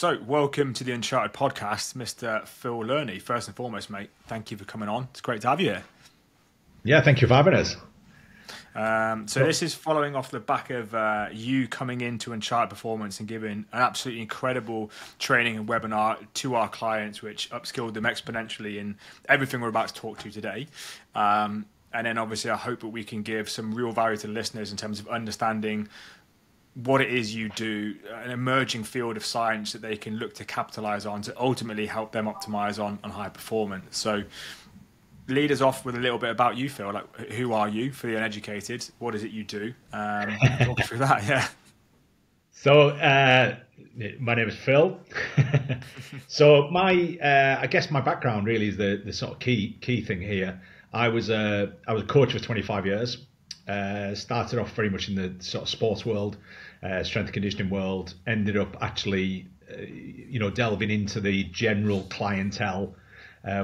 So, welcome to the Uncharted podcast, Mr. Phil Learney. First and foremost, mate, thank you for coming on. It's great to have you here. Yeah, thank you for having us. So this is following off the back of you coming into Uncharted Performance and giving an absolutely incredible training and webinar to our clients, which upskilled them exponentially in everything we're about to talk to today. And then obviously I hope that we can give some real value to the listeners in terms of understanding what it is you do, an emerging field of science that they can look to capitalize on to ultimately help them optimize on high performance. So lead us off with a little bit about you, Phil. Like, who are you for the uneducated? What is it you do? Talk through that, yeah. So, my name is Phil. So I guess my background really is the sort of key thing here. I was a coach for 25 years. Started off very much in the sort of sports world, strength and conditioning world. Ended up actually, delving into the general clientele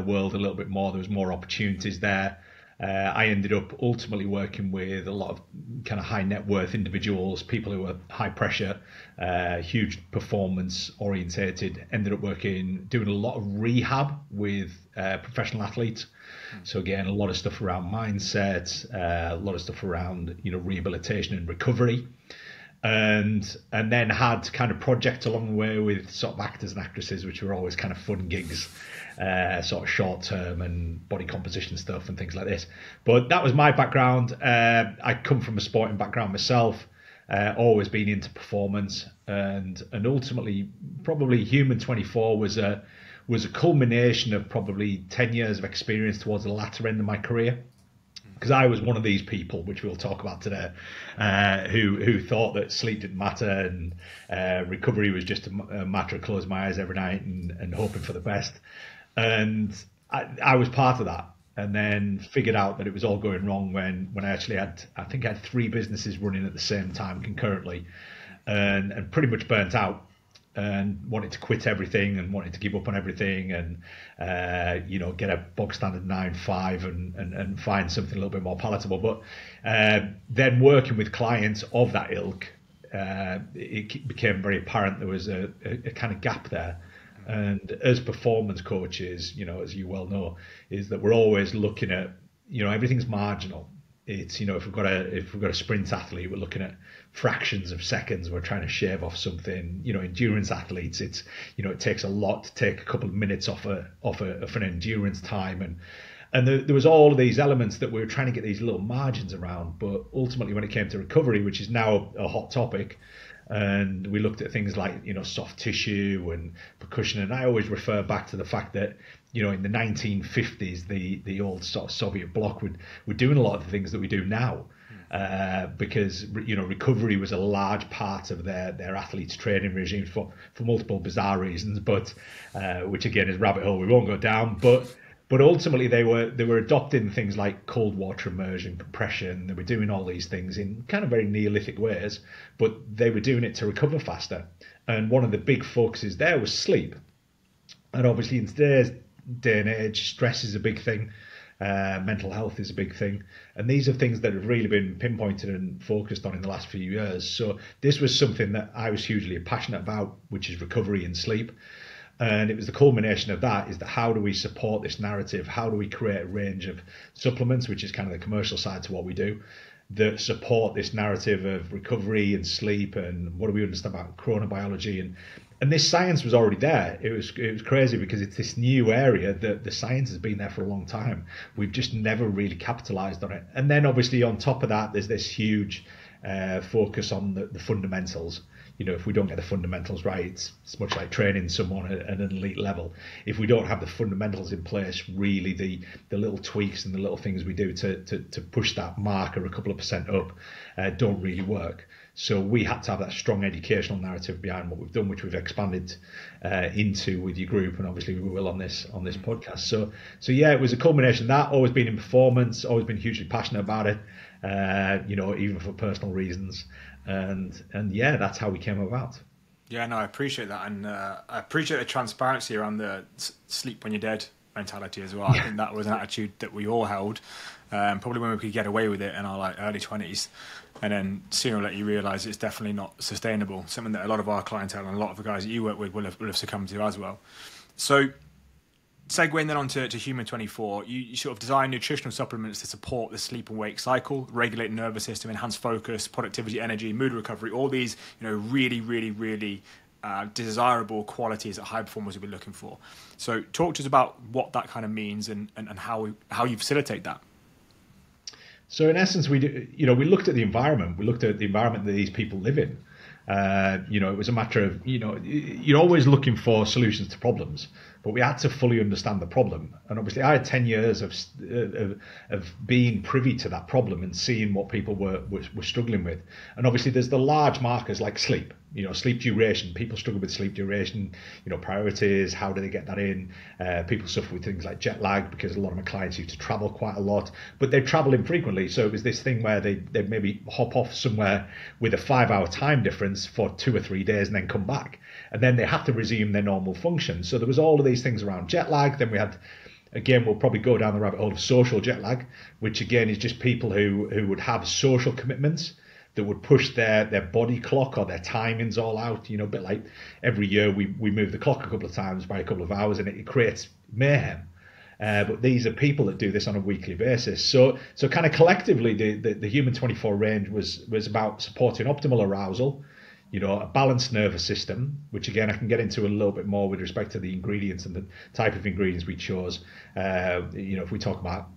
world a little bit more. There was more opportunities there. I ended up ultimately working with a lot of kind of high net worth individuals, people who were high pressure, huge performance orientated. Ended up doing a lot of rehab with professional athletes. So again, a lot of stuff around mindset, a lot of stuff around rehabilitation and recovery, and then had kind of projects along the way with sort of actors and actresses, which were always kind of fun gigs, sort of short term and body composition stuff and things like this. But that was my background. I come from a sporting background myself, always been into performance, and ultimately probably HMN24 was a culmination of probably 10 years of experience towards the latter end of my career. Because I was one of these people, which we'll talk about today, who thought that sleep didn't matter and recovery was just a matter of closing my eyes every night and hoping for the best. And I was part of that, and then figured out that it was all going wrong when I actually had 3 businesses running at the same time concurrently, and pretty much burnt out. And wanted to quit everything and wanted to give up on everything and get a bog standard 9-5 and find something a little bit more palatable. But then working with clients of that ilk, it became very apparent there was a kind of gap there. And as performance coaches, as you well know, is that we're always looking at everything's marginal. It's if we've got a sprint athlete, we're looking at fractions of seconds. We're trying to shave off something. Endurance athletes, it takes a lot to take a couple of minutes off an endurance time, and there was all of these elements that we were trying to get these little margins around. But ultimately, when it came to recovery, which is now a hot topic, and we looked at things like soft tissue and percussion, and I always refer back to the fact that in the 1950s, the old sort of Soviet bloc were doing a lot of the things that we do now, because recovery was a large part of their athletes' training regimes for multiple bizarre reasons, but which again is rabbit hole we won't go down. But ultimately they were adopting things like cold water immersion, compression. They were doing all these things in kind of very Neolithic ways, but they were doing it to recover faster. And one of the big focuses there was sleep. And obviously in today's day and age, stress is a big thing. Mental health is a big thing. And these are things that have really been pinpointed and focused on in the last few years. So this was something that I was hugely passionate about, which is recovery and sleep. And it was the culmination of that, is that how do we support this narrative? How do we create a range of supplements, which is kind of the commercial side to what we do, that support this narrative of recovery and sleep, and what do we understand about chronobiology? And this science was already there. It was crazy because it's this new area that the science has been there for a long time. We've just never really capitalized on it. And then obviously on top of that, there's this huge focus on the fundamentals. If we don't get the fundamentals right, it's much like training someone at an elite level. If we don't have the fundamentals in place, really the little tweaks and the little things we do to push that marker a couple of percent up don't really work. So we had to have that strong educational narrative behind what we've done, which we've expanded into with your group, and obviously we will on this podcast. So yeah, it was a culmination of that. Always been in performance, always been hugely passionate about it, even for personal reasons. And yeah, that's how we came about. Yeah, no, I appreciate that, and I appreciate the transparency around the sleep when you're dead mentality as well. I think that was an attitude that we all held, probably when we could get away with it in our like early 20s, and then sooner or later you realise it's definitely not sustainable. Something that a lot of our clientele and a lot of the guys that you work with will have succumbed to as well. So, segueing then onto HMN24, you sort of design nutritional supplements to support the sleep and wake cycle, regulate the nervous system, enhance focus, productivity, energy, mood recovery, all these, really, really, really desirable qualities that high performers will be looking for. So talk to us about what that kind of means and how you facilitate that. So in essence, we looked at the environment. We looked at the environment that these people live in. It was a matter of, you're always looking for solutions to problems, but we had to fully understand the problem. And obviously I had 10 years of being privy to that problem and seeing what people were struggling with. And obviously there's the large markers like sleep, sleep duration. People struggle with sleep duration, priorities, how do they get that in? People suffer with things like jet lag because a lot of my clients used to travel quite a lot, but they travel infrequently. So it was this thing where they'd maybe hop off somewhere with a 5-hour time difference for 2 or 3 days and then come back. And then they have to resume their normal function. So there was all of these things around jet lag. Then we had, again, we'll probably go down the rabbit hole of social jet lag, which again is just people who would have social commitments that would push their body clock or their timings all out. A bit like every year we move the clock a couple of times by a couple of hours, and it creates mayhem. But these are people that do this on a weekly basis. So kind of collectively, the HMN24 range was about supporting optimal arousal, a balanced nervous system, which again I can get into a little bit more with respect to the ingredients and the type of ingredients we chose. If we talk about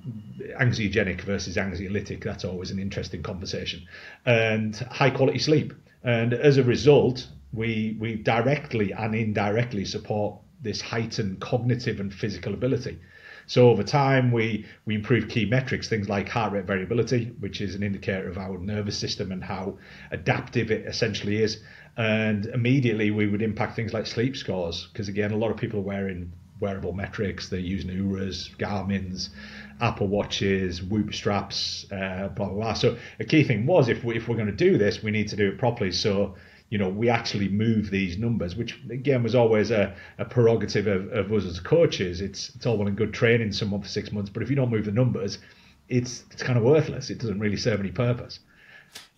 anxiogenic versus anxiolytic, that's always an interesting conversation. And high quality sleep. And as a result, we directly and indirectly support this heightened cognitive and physical ability. So over time, we improve key metrics, things like heart rate variability, which is an indicator of our nervous system and how adaptive it essentially is. And immediately we would impact things like sleep scores, because again, a lot of people are wearing wearable metrics. They're using Ouras, Garmin's, Apple Watches, Whoop straps, blah, blah, blah. So a key thing was, if we're going to do this, we need to do it properly. So we actually move these numbers, which again was always a prerogative of us as coaches. It's all well and good training someone for 6 months, but if you don't move the numbers, it's kind of worthless. It doesn't really serve any purpose.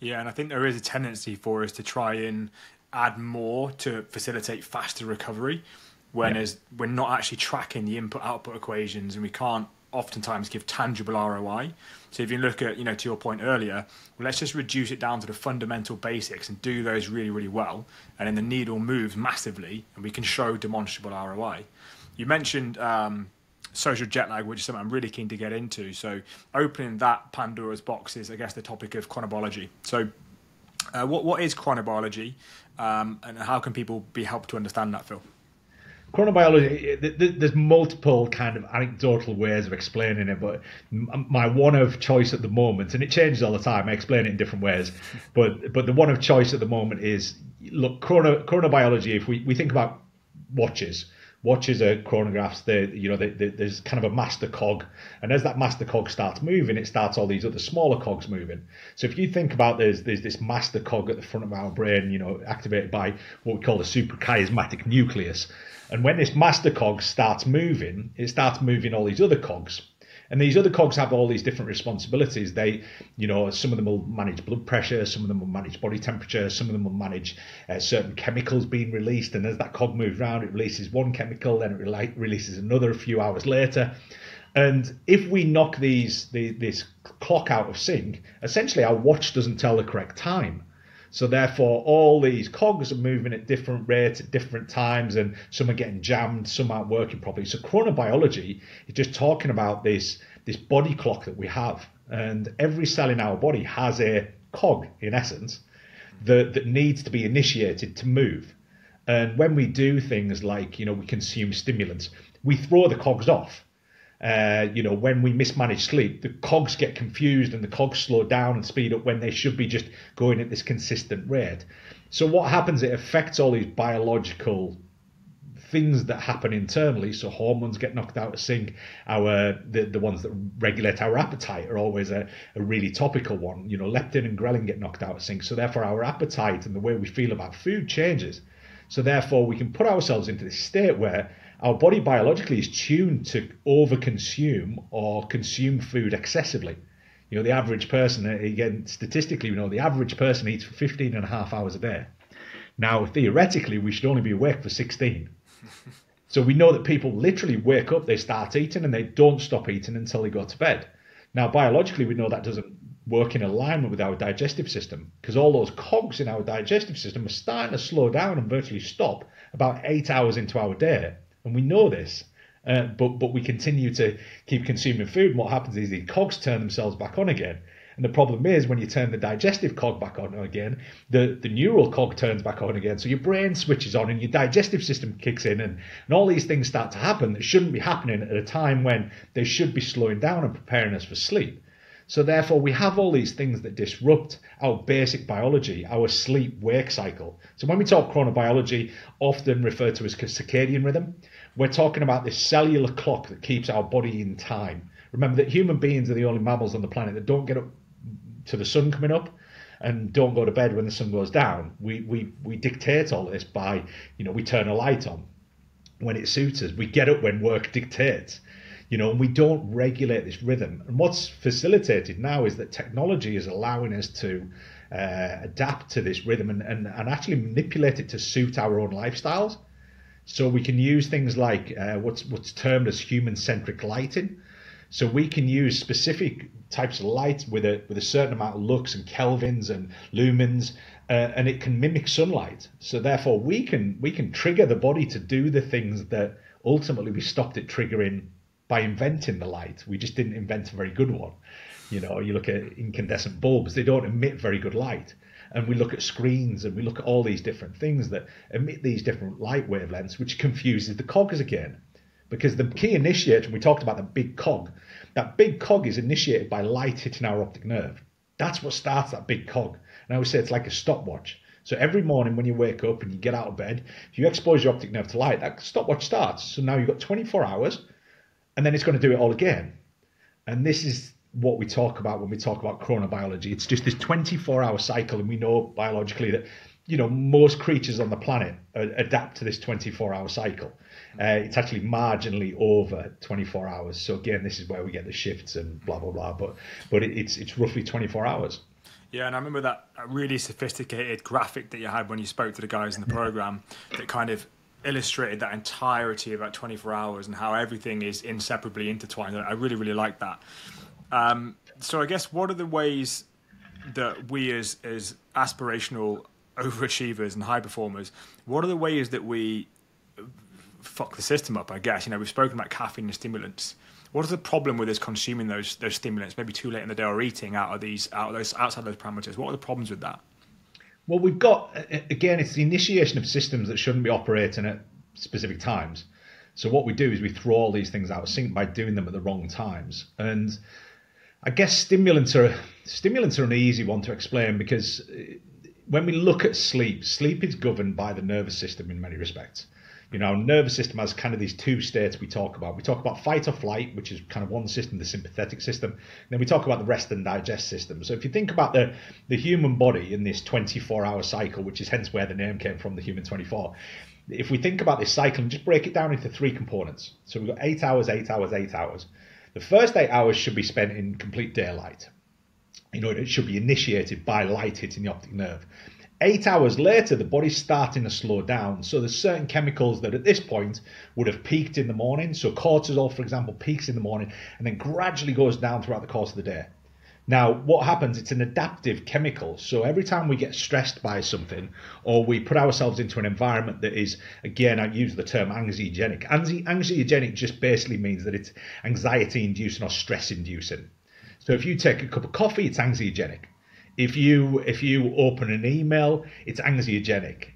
Yeah, and I think there is a tendency for us to try and add more to facilitate faster recovery, whereas we're not actually tracking the input-output equations, and we can't oftentimes give tangible ROI. So if you look at, to your point earlier, well, let's just reduce it down to the fundamental basics and do those really, really well. And then the needle moves massively and we can show demonstrable ROI. You mentioned social jet lag, which is something I'm really keen to get into. So opening that Pandora's box is, I guess, the topic of chronobiology. So what is chronobiology and how can people be helped to understand that, Phil? Chronobiology, there's multiple kind of anecdotal ways of explaining it, but my one of choice at the moment, and it changes all the time, I explain it in different ways, but the one of choice at the moment is, look, chronobiology, if we think about watches are chronographs. There's kind of a master cog, and as that master cog starts moving, it starts all these other smaller cogs moving. So if you think about there's this master cog at the front of our brain, activated by what we call the suprachiasmatic nucleus. And when this master cog starts moving, it starts moving all these other cogs. And these other cogs have all these different responsibilities. They, some of them will manage blood pressure, some of them will manage body temperature, some of them will manage certain chemicals being released. And as that cog moves around, it releases one chemical, then it releases another a few hours later. And if we knock this clock out of sync, essentially our watch doesn't tell the correct time. So therefore, all these cogs are moving at different rates at different times, and some are getting jammed, some aren't working properly. So chronobiology is just talking about this body clock that we have. And every cell in our body has a cog, in essence, that needs to be initiated to move. And when we do things like, we consume stimulants, we throw the cogs off. When we mismanage sleep, the cogs get confused and the cogs slow down and speed up when they should be just going at this consistent rate. So what happens, it affects all these biological things that happen internally. So hormones get knocked out of sync. The ones that regulate our appetite are always a really topical one. Leptin and ghrelin get knocked out of sync. So therefore our appetite and the way we feel about food changes. So therefore we can put ourselves into this state where our body biologically is tuned to overconsume or consume food excessively. You know, the average person, again, statistically, we know the average person eats for 15 and a half hours a day. Now, theoretically, we should only be awake for 16. So we know that people literally wake up, they start eating, and they don't stop eating until they go to bed. Now, biologically, we know that doesn't work in alignment with our digestive system, because all those cogs in our digestive system are starting to slow down and virtually stop about 8 hours into our day. And we know this, but we continue to keep consuming food. And what happens is the cogs turn themselves back on again. And the problem is when you turn the digestive cog back on again, the neural cog turns back on again. So your brain switches on and your digestive system kicks in, and all these things start to happen that shouldn't be happening at a time when they should be slowing down and preparing us for sleep. So therefore, we have all these things that disrupt our basic biology, our sleep-wake cycle. So when we talk chronobiology, often referred to as circadian rhythm, we're talking about this cellular clock that keeps our body in time. Remember that human beings are the only mammals on the planet that don't get up to the sun coming up and don't go to bed when the sun goes down. We dictate all this by, we turn a light on when it suits us. We get up when work dictates. And we don't regulate this rhythm. And what's facilitated now is that technology is allowing us to adapt to this rhythm and actually manipulate it to suit our own lifestyles. So we can use things like what's termed as human-centric lighting. So we can use specific types of light with a certain amount of lux and kelvins and lumens, and it can mimic sunlight. So therefore, we can trigger the body to do the things that ultimately we stopped it triggering by inventing the light. We just didn't invent a very good one. You look at incandescent bulbs, they don't emit very good light. And we look at screens and we look at all these different things that emit these different light wavelengths, which confuses the cogs again. Because the key initiator, we talked about the big cog, that big cog is initiated by light hitting our optic nerve. That's what starts that big cog. And I always say it's like a stopwatch. So every morning when you wake up and you get out of bed, if you expose your optic nerve to light, that stopwatch starts. So now you've got 24 hours, and then it's going to do it all again. And this is what we talk about when we talk about chronobiology. It's just this 24-hour cycle, and we know biologically that most creatures on the planet adapt to this 24-hour cycle. It's actually marginally over 24 hours. So again, this is where we get the shifts and blah blah blah. But it's roughly 24 hours. Yeah, and I remember that really sophisticated graphic that you had when you spoke to the guys in the program that kind of illustrated that entirety of that 24 hours and how everything is inseparably intertwined. I really, really like that. So I guess what are the ways that we as aspirational overachievers and high performers, what are the ways that we fuck the system up, I guess? We've spoken about caffeine and stimulants. What is the problem with us consuming those stimulants maybe too late in the day or eating outside those parameters? What are the problems with that? Well, we've got, again, it's the initiation of systems that shouldn't be operating at specific times. So what we do is we throw all these things out of sync by doing them at the wrong times. And I guess stimulants are an easy one to explain, because when we look at sleep is governed by the nervous system in many respects. Our nervous system has kind of these two states we talk about. We talk about fight or flight, which is kind of one system, the sympathetic system. And then we talk about the rest and digest system. So if you think about the human body in this 24-hour cycle, which is hence where the name came from, the human 24. If we think about this cycle and just break it down into three components. So we've got 8 hours, 8 hours, 8 hours. The first 8 hours should be spent in complete daylight. It should be initiated by light hitting the optic nerve. 8 hours later, the body's starting to slow down. So there's certain chemicals that at this point would have peaked in the morning. So cortisol, for example, peaks in the morning and then gradually goes down throughout the course of the day. Now, what happens, it's an adaptive chemical. So every time we get stressed by something or we put ourselves into an environment that is, again, I use the term anxiogenic. Anxiogenic just basically means that it's anxiety-inducing or stress-inducing. So if you take a cup of coffee, it's anxiogenic. If you open an email, it's anxiogenic.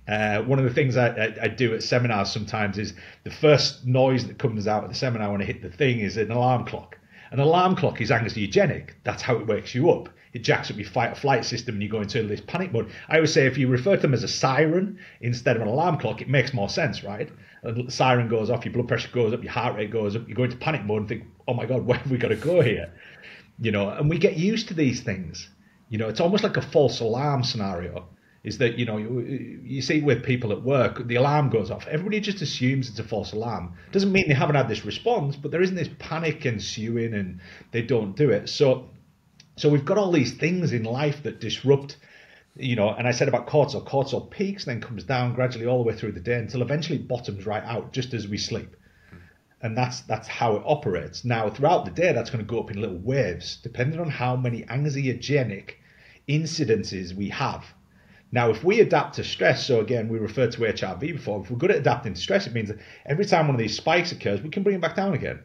One of the things I do at seminars sometimes is the first noise that comes out of the seminar when I hit the thing is an alarm clock. An alarm clock is anxiogenic. That's how it wakes you up. It jacks up your fight or flight system and you go into this panic mode. I always say if you refer to them as a siren instead of an alarm clock, it makes more sense, right? The siren goes off, your blood pressure goes up, your heart rate goes up, you go into panic mode and think, oh my God, where have we got to go here? And we get used to these things. It's almost like a false alarm scenario. is that, you see with people at work, the alarm goes off. Everybody just assumes it's a false alarm. Doesn't mean they haven't had this response, but there isn't this panic ensuing and they don't do it. So we've got all these things in life that disrupt, and I said about cortisol. Cortisol peaks, then comes down gradually all the way through the day until eventually it bottoms right out just as we sleep. And that's how it operates. Now, throughout the day, that's going to go up in little waves, depending on how many anxiogenic incidences we have. Now, if we adapt to stress, so again, we referred to HRV before, if we're good at adapting to stress, it means that every time one of these spikes occurs, we can bring it back down again.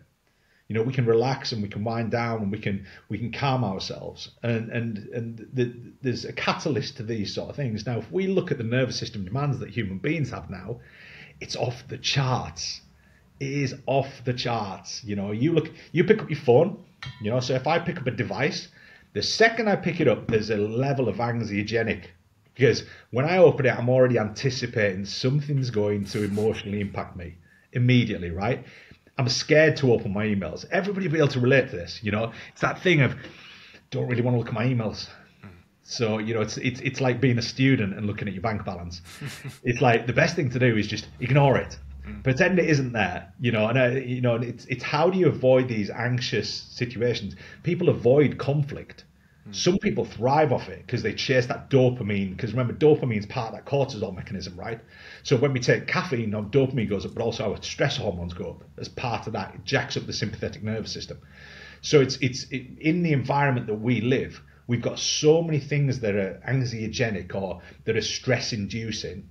We can relax and we can wind down and we can calm ourselves. And there's a catalyst to these sort of things. Now, if we look at the nervous system demands that human beings have now, it's off the charts. It is off the charts. You pick up your phone, so if I pick up a device, the second I pick it up, there's a level of anxiogenic, because when I open it, I'm already anticipating something's going to emotionally impact me immediately, right? I'm scared to open my emails. Everybody will be able to relate to this, It's that thing of, don't really want to look at my emails. So, it's like being a student and looking at your bank balance. It's like the best thing to do is just ignore it. Pretend it isn't there, and it's how do you avoid these anxious situations? People avoid conflict. Some people thrive off it because they chase that dopamine, because remember, dopamine is part of that cortisol mechanism, right? So when we take caffeine, our dopamine goes up, but also our stress hormones go up as part of that. It jacks up the sympathetic nervous system. So it's in the environment that we live, we've got so many things that are anxiogenic or that are stress inducing.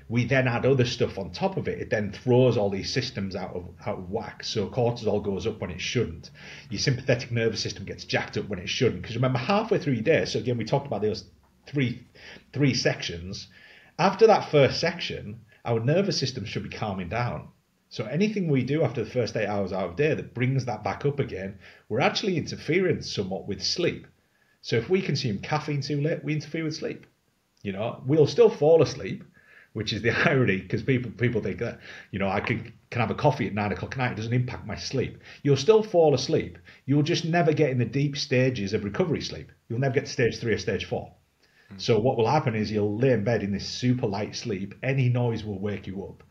We then add other stuff on top of it. It then throws all these systems out of whack. So cortisol goes up when it shouldn't. Your sympathetic nervous system gets jacked up when it shouldn't. Because remember, halfway through your day, so again, we talked about those three sections. After that first section, our nervous system should be calming down. So anything we do after the first 8 hours out of the day that brings that back up again, we're actually interfering somewhat with sleep. So if we consume caffeine too late, we interfere with sleep. We'll still fall asleep, which is the irony, because people think that, I can have a coffee at 9 o'clock at night, it doesn't impact my sleep. You'll still fall asleep. You'll just never get in the deep stages of recovery sleep. You'll never get to stage 3 or stage 4. So what will happen is you'll lay in bed in this super light sleep. Any noise will wake you up,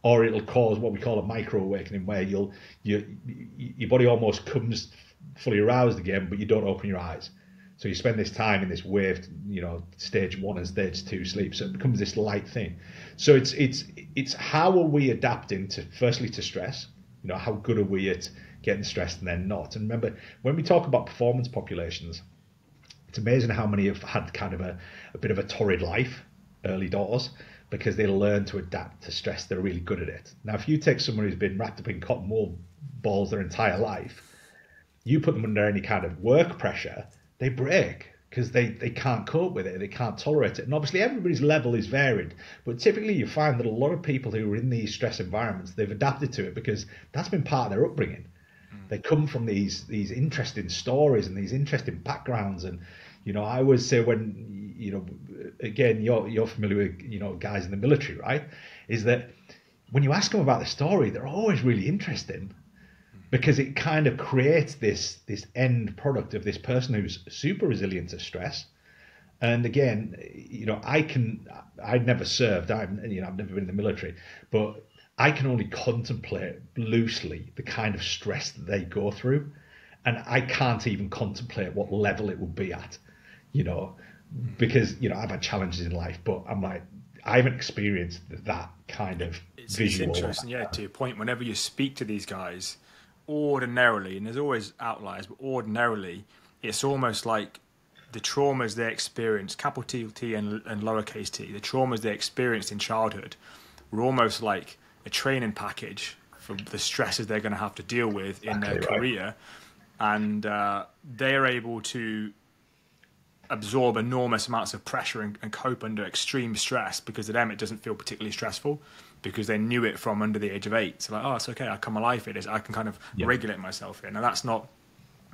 or it'll cause what we call a micro awakening, where your body almost comes fully aroused again, but you don't open your eyes. So you spend this time in this wave, stage 1 and stage 2 sleep. So it becomes this light thing. So it's how are we adapting to, firstly, to stress? How good are we at getting stressed and then not? And remember, when we talk about performance populations, it's amazing how many have had kind of a bit of a torrid life early doors, because they learn to adapt to stress. They're really good at it. Now, if you take someone who's been wrapped up in cotton wool balls their entire life, you put them under any kind of work pressure, they break because they can't cope with it, they can't tolerate it. And obviously everybody's level is varied, but typically you find that a lot of people who are in these stress environments, they've adapted to it because that's been part of their upbringing. They come from these interesting stories and these interesting backgrounds. And I always say, when again, you're familiar with guys in the military, right, is that when you ask them about the story, they're always really interesting, because it kind of creates this end product of this person who's super resilient to stress. And again, I'd never served, I've never been in the military, but I can only contemplate loosely the kind of stress that they go through, and I can't even contemplate what level it would be at, because I've had challenges in life, but I'm like, I haven't experienced that kind of visual. It's interesting, yeah. To your point, whenever you speak to these guys, ordinarily, and there's always outliers, but ordinarily, it's almost like the traumas they experienced, capital T and lowercase t, the traumas they experienced in childhood were almost like a training package for the stresses they're going to have to deal with in their career. And they're able to absorb enormous amounts of pressure and cope under extreme stress, because to them it doesn't feel particularly stressful, because they knew it from under the age of 8. So like, oh, it's okay, I come alive it. I can kind of regulate myself here. Now, that's not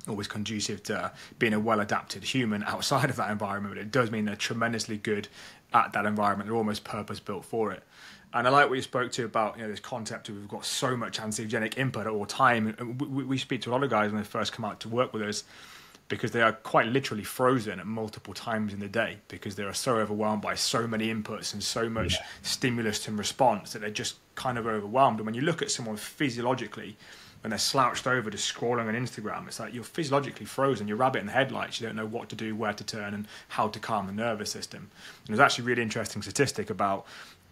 always conducive to being a well-adapted human outside of that environment, but it does mean they're tremendously good at that environment. They're almost purpose-built for it. And I like what you spoke to about this concept of we've got so much anxiogenic input at all time. And we speak to a lot of guys when they first come out to work with us. because they are quite literally frozen at multiple times in the day because they are so overwhelmed by so many inputs and so much stimulus and response that they're just kind of overwhelmed. And when you look at someone physiologically, when they're slouched over just scrolling on Instagram, it's like you're physiologically frozen. You're rabbit in the headlights. You don't know what to do, where to turn, and how to calm the nervous system. And there's actually a really interesting statistic about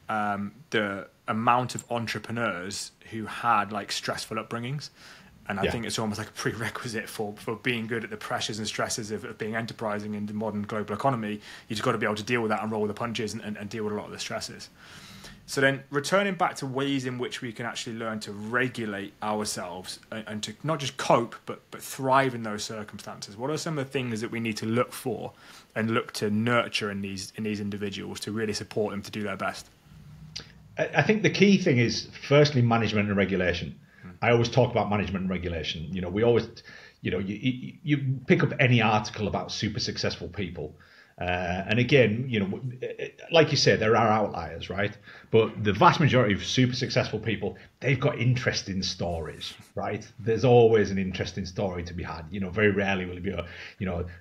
the amount of entrepreneurs who had like stressful upbringings. And I think it's almost like a prerequisite for being good at the pressures and stresses of being enterprising in the modern global economy. You just got to be able to deal with that and roll the punches and deal with a lot of the stresses. So then returning back to ways in which we can actually learn to regulate ourselves and to not just cope, but thrive in those circumstances. What are some of the things that we need to look for and look to nurture in these individuals to really support them to do their best? I think the key thing is, firstly, management and regulation. I always talk about management and regulation. We always, you pick up any article about super successful people. And again, like you said, there are outliers, right? But the vast majority of super successful people, they've got interesting stories, right? There's always an interesting story to be had. Very rarely will it be,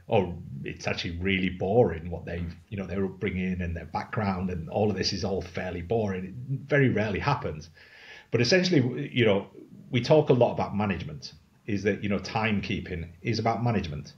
oh, it's actually really boring what they've, their upbringing and their background and all of this is all fairly boring. It very rarely happens. But essentially, we talk a lot about management. Is that, timekeeping is about management.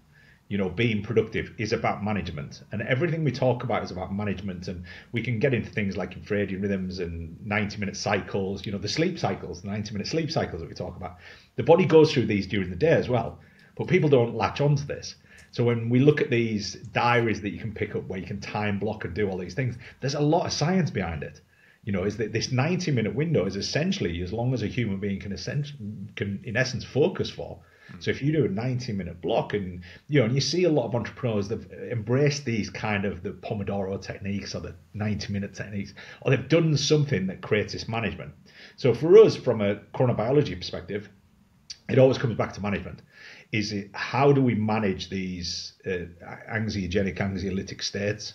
Being productive is about management, and everything we talk about is about management. And we can get into things like infradian rhythms and 90-minute cycles, the sleep cycles, the 90-minute sleep cycles that we talk about. The body goes through these during the day as well, but people don't latch onto this. So when we look at these diaries that you can pick up where you can time block and do all these things, there's a lot of science behind it. Is that this 90-minute window is essentially as long as a human being can in essence focus for. So if you do a 90-minute block and you see a lot of entrepreneurs that embrace these kind of the Pomodoro techniques or the 90-minute techniques, or they've done something that creates this management. So for us, from a chronobiology perspective, it always comes back to management. Is it how do we manage these anxiogenic, anxiolytic states?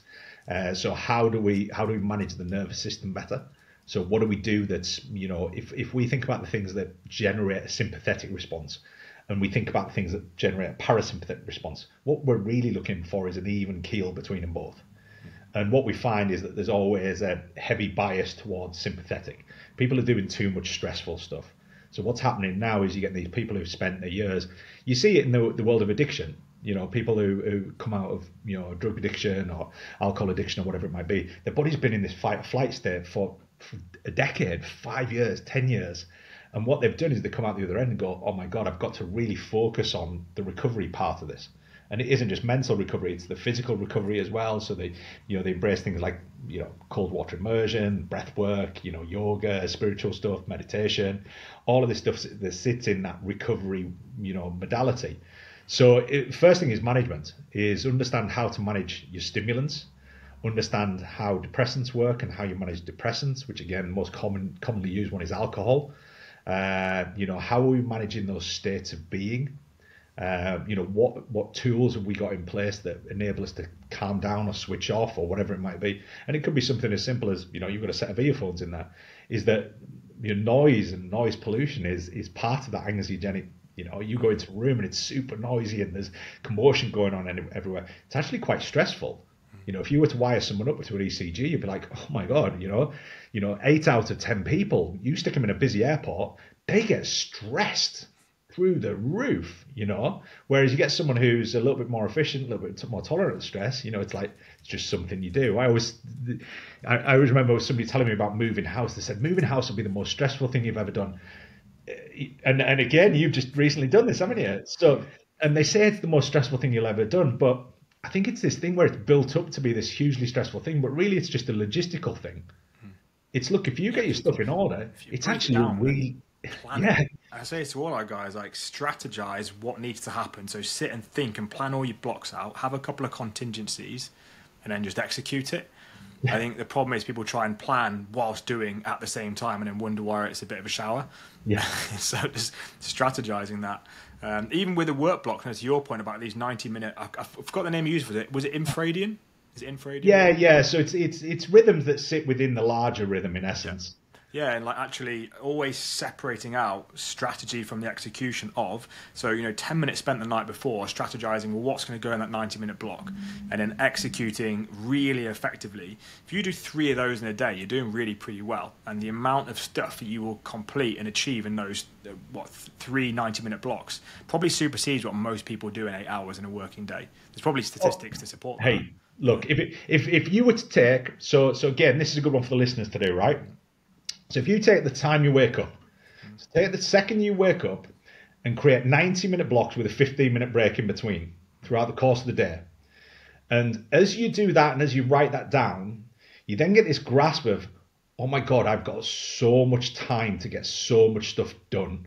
So how do we manage the nervous system better? So what do we do that's, if we think about the things that generate a sympathetic response and we think about the things that generate a parasympathetic response, what we're really looking for is an even keel between them both. And what we find is that there's always a heavy bias towards sympathetic. People are doing too much stressful stuff. So what's happening now is you get these people who've spent their years, you see it in the world of addiction. People who come out of, drug addiction or alcohol addiction or whatever it might be, their body's been in this fight or flight state for a decade, 5 years, 10 years. And what they've done is they come out the other end and go, oh my God, I've got to really focus on the recovery part of this. And it isn't just mental recovery, it's the physical recovery as well. So they embrace things like, cold water immersion, breath work, yoga, spiritual stuff, meditation, all of this stuff that sits in that recovery, modality. So first thing is management, is understand how to manage your stimulants, understand how depressants work and how you manage depressants, which again, the most commonly used one is alcohol. How are we managing those states of being? What tools have we got in place that enable us to calm down or switch off or whatever it might be? And it could be something as simple as, you've got a set of earphones in there. Is that your noise and noise pollution is part of that anxiogenic. You go into a room and it's super noisy and there's commotion going on everywhere. It's actually quite stressful. If you were to wire someone up to an ECG, you'd be like, oh my God, 8 out of 10 people, you stick them in a busy airport, they get stressed through the roof, whereas you get someone who's a little bit more efficient, a little bit more tolerant of stress, it's like, it's just something you do. I always remember somebody telling me about moving house. They said, moving house will be the most stressful thing you've ever done. And again, you've just recently done this, haven't you? So, and they say it's the most stressful thing you'll ever done, but I think it's this thing where it's built up to be this hugely stressful thing, but really it's just a logistical thing. It's, look, if you get your stuff in order, it's actually really, I say to all our guys, like, strategize what needs to happen. So sit and think and plan all your blocks out, have a couple of contingencies, and then just execute it. I think the problem is people try and plan whilst doing at the same time and then wonder why it's a bit of a shower. Yeah. So just strategizing that. Even with a work block, and to your point about these 90-minute, I forgot the name you used for it. Was it infradian? Is it infradian? Yeah. So it's rhythms that sit within the larger rhythm in essence. Yeah, and like actually always separating out strategy from the execution of. So, 10 minutes spent the night before strategizing, well, what's going to go in that 90-minute block, and then executing really effectively. If you do 3 of those in a day, you're doing really pretty well. And the amount of stuff that you will complete and achieve in those, 3 90-minute blocks probably supersedes what most people do in 8 hours in a working day. There's probably statistics to support that. Hey, look, if you were to take, so again, this is a good one for the listeners to do, right? So if you take the time you wake up, so take the second you wake up and create 90-minute blocks with a 15-minute break in between throughout the course of the day. And as you do that and as you write that down, you then get this grasp of, oh my God, I've got so much time to get so much stuff done.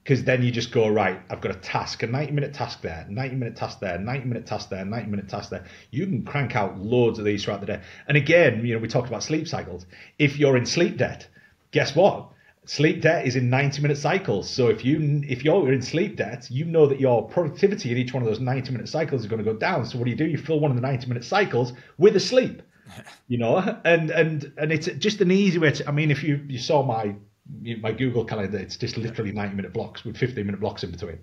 Because then you just go, right, I've got a task, a 90-minute task there, 90-minute task there, 90-minute task there, 90-minute task there. You can crank out loads of these throughout the day. And again, we talked about sleep cycles. If you're in sleep debt, guess what? Sleep debt is in 90-minute cycles. So if you're in sleep debt, you know that your productivity in each one of those 90-minute cycles is going to go down. So what do? You fill one of the 90-minute cycles with a sleep, and it's just an easy way to, if you saw my Google calendar, it's just literally 90-minute blocks with 15-minute blocks in between.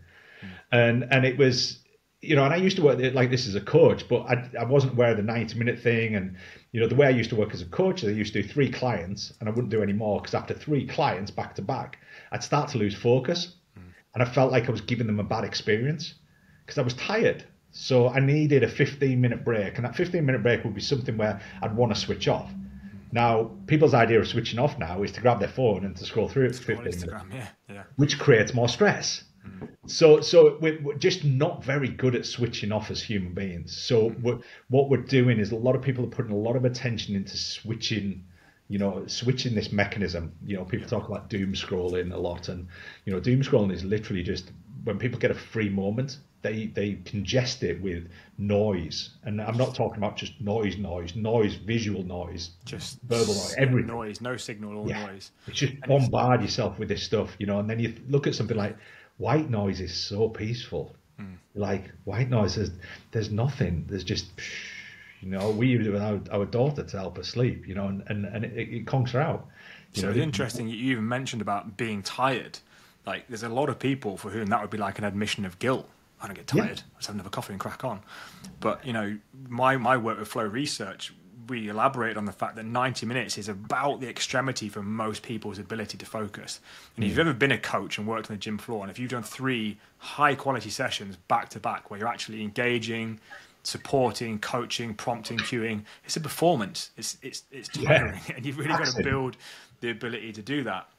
And it was, and I used to work like this as a coach, but I wasn't aware of the 90-minute thing. And, the way I used to work as a coach, I used to do 3 clients and I wouldn't do any more, because after 3 clients back to back, I'd start to lose focus. And I felt like I was giving them a bad experience because I was tired. So I needed a 15-minute break, and that 15-minute break would be something where I'd want to switch off. Now, people's idea of switching off now is to grab their phone and to scroll through it for 15 minutes, which creates more stress. So we're just not very good at switching off as human beings. So what we're doing is a lot of people are putting a lot of attention into switching this mechanism. People talk about doom scrolling a lot, and doom scrolling is literally just when people get a free moment, they congest it with noise. And I'm not talking about just noise, visual noise, just verbal noise, everything. Noise, no signal or noise. It's just bombard yourself with this stuff, and then you look at something like white noise is so peaceful. Like white noise, there's nothing. There's just, we use it with our daughter to help her sleep, and it conks her out. So it's interesting. You even mentioned about being tired. Like there's a lot of people for whom that would be like an admission of guilt. I don't get tired. I just have another coffee and crack on. But, my work with flow research, we elaborate on the fact that 90 minutes is about the extremity for most people's ability to focus. And if you've ever been a coach and worked on the gym floor, and if you've done 3 high quality sessions back to back where you're actually engaging, supporting, coaching, prompting, cueing, it's a performance. It's tiring, and you've really got to build the ability to do that.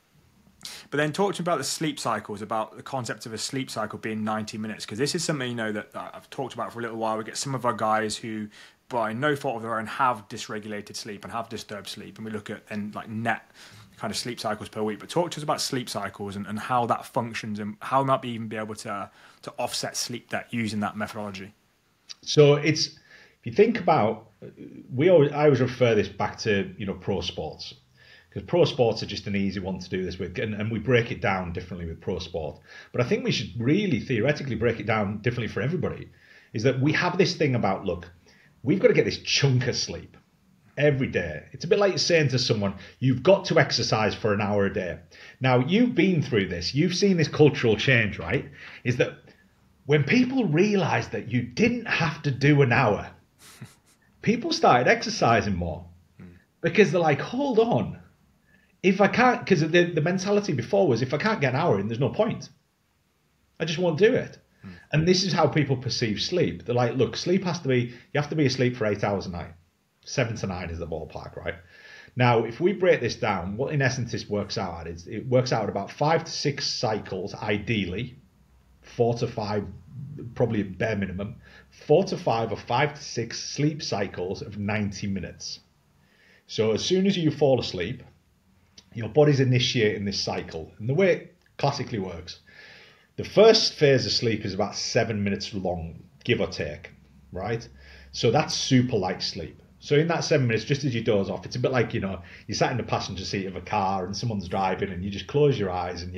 But then talk to me about the sleep cycles, about the concept of a sleep cycle being 90 minutes, because this is something, that I've talked about for a little while. We get some of our guys who, by no fault of their own, have dysregulated sleep and have disturbed sleep. And we look at net kind of sleep cycles per week. But talk to us about sleep cycles and how that functions, and how we might even be able to offset sleep debt using that methodology. So if you think about, I always refer this back to, pro sports. Because pro sports are just an easy one to do this with, and we break it down differently with pro sport. But I think we should really theoretically break it down differently for everybody. Is that we have this thing about, look, we've got to get this chunk of sleep every day. It's a bit like saying to someone, you've got to exercise for an hour a day. Now, you've been through this. You've seen this cultural change, right? Is that when people realized that you didn't have to do an hour, people started exercising more. Because they're like, hold on. If I can't, because the mentality before was, if I can't get an hour in, there's no point. I just won't do it. And this is how people perceive sleep. They're like, look, sleep has to be, you have to be asleep for 8 hours a night. 7 to 9 is the ballpark, right? Now, if we break this down, what in essence this works out at is, it works out at about 5 to 6 cycles, ideally, 4 to 5, probably bare minimum, 4 to 5 or 5 to 6 sleep cycles of 90 minutes. So as soon as you fall asleep, your body's initiating this cycle. And the way it classically works, the first phase of sleep is about 7 minutes long, give or take, right? So that's super light sleep. So in that 7 minutes, just as you doze off, it's a bit like, you sat in the passenger seat of a car and someone's driving and you just close your eyes and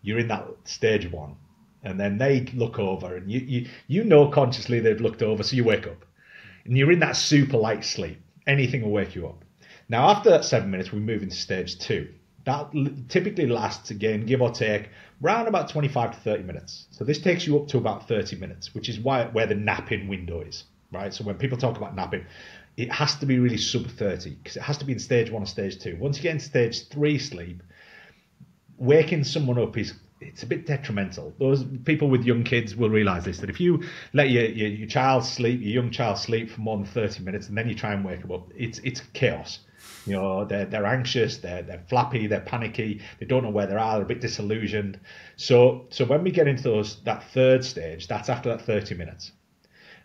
you're in that stage 1. And then they look over and you know consciously they've looked over, so you wake up. And you're in that super light sleep. Anything will wake you up. Now, after that 7 minutes, we move into stage 2. That typically lasts, again, give or take, around about 25 to 30 minutes. So this takes you up to about 30 minutes, which is where the napping window is, right? So when people talk about napping, it has to be really sub 30 because it has to be in stage 1 or stage 2. Once you get in stage 3 sleep, waking someone up it's a bit detrimental. Those people with young kids will realize this, that if you let your child sleep, your young child sleep for more than 30 minutes and then you try and wake them up, it's chaos. You know, they're anxious, they're flappy, they're panicky, they don't know where they are, they're a bit disillusioned. So when we get into that third stage, that's after that 30 minutes.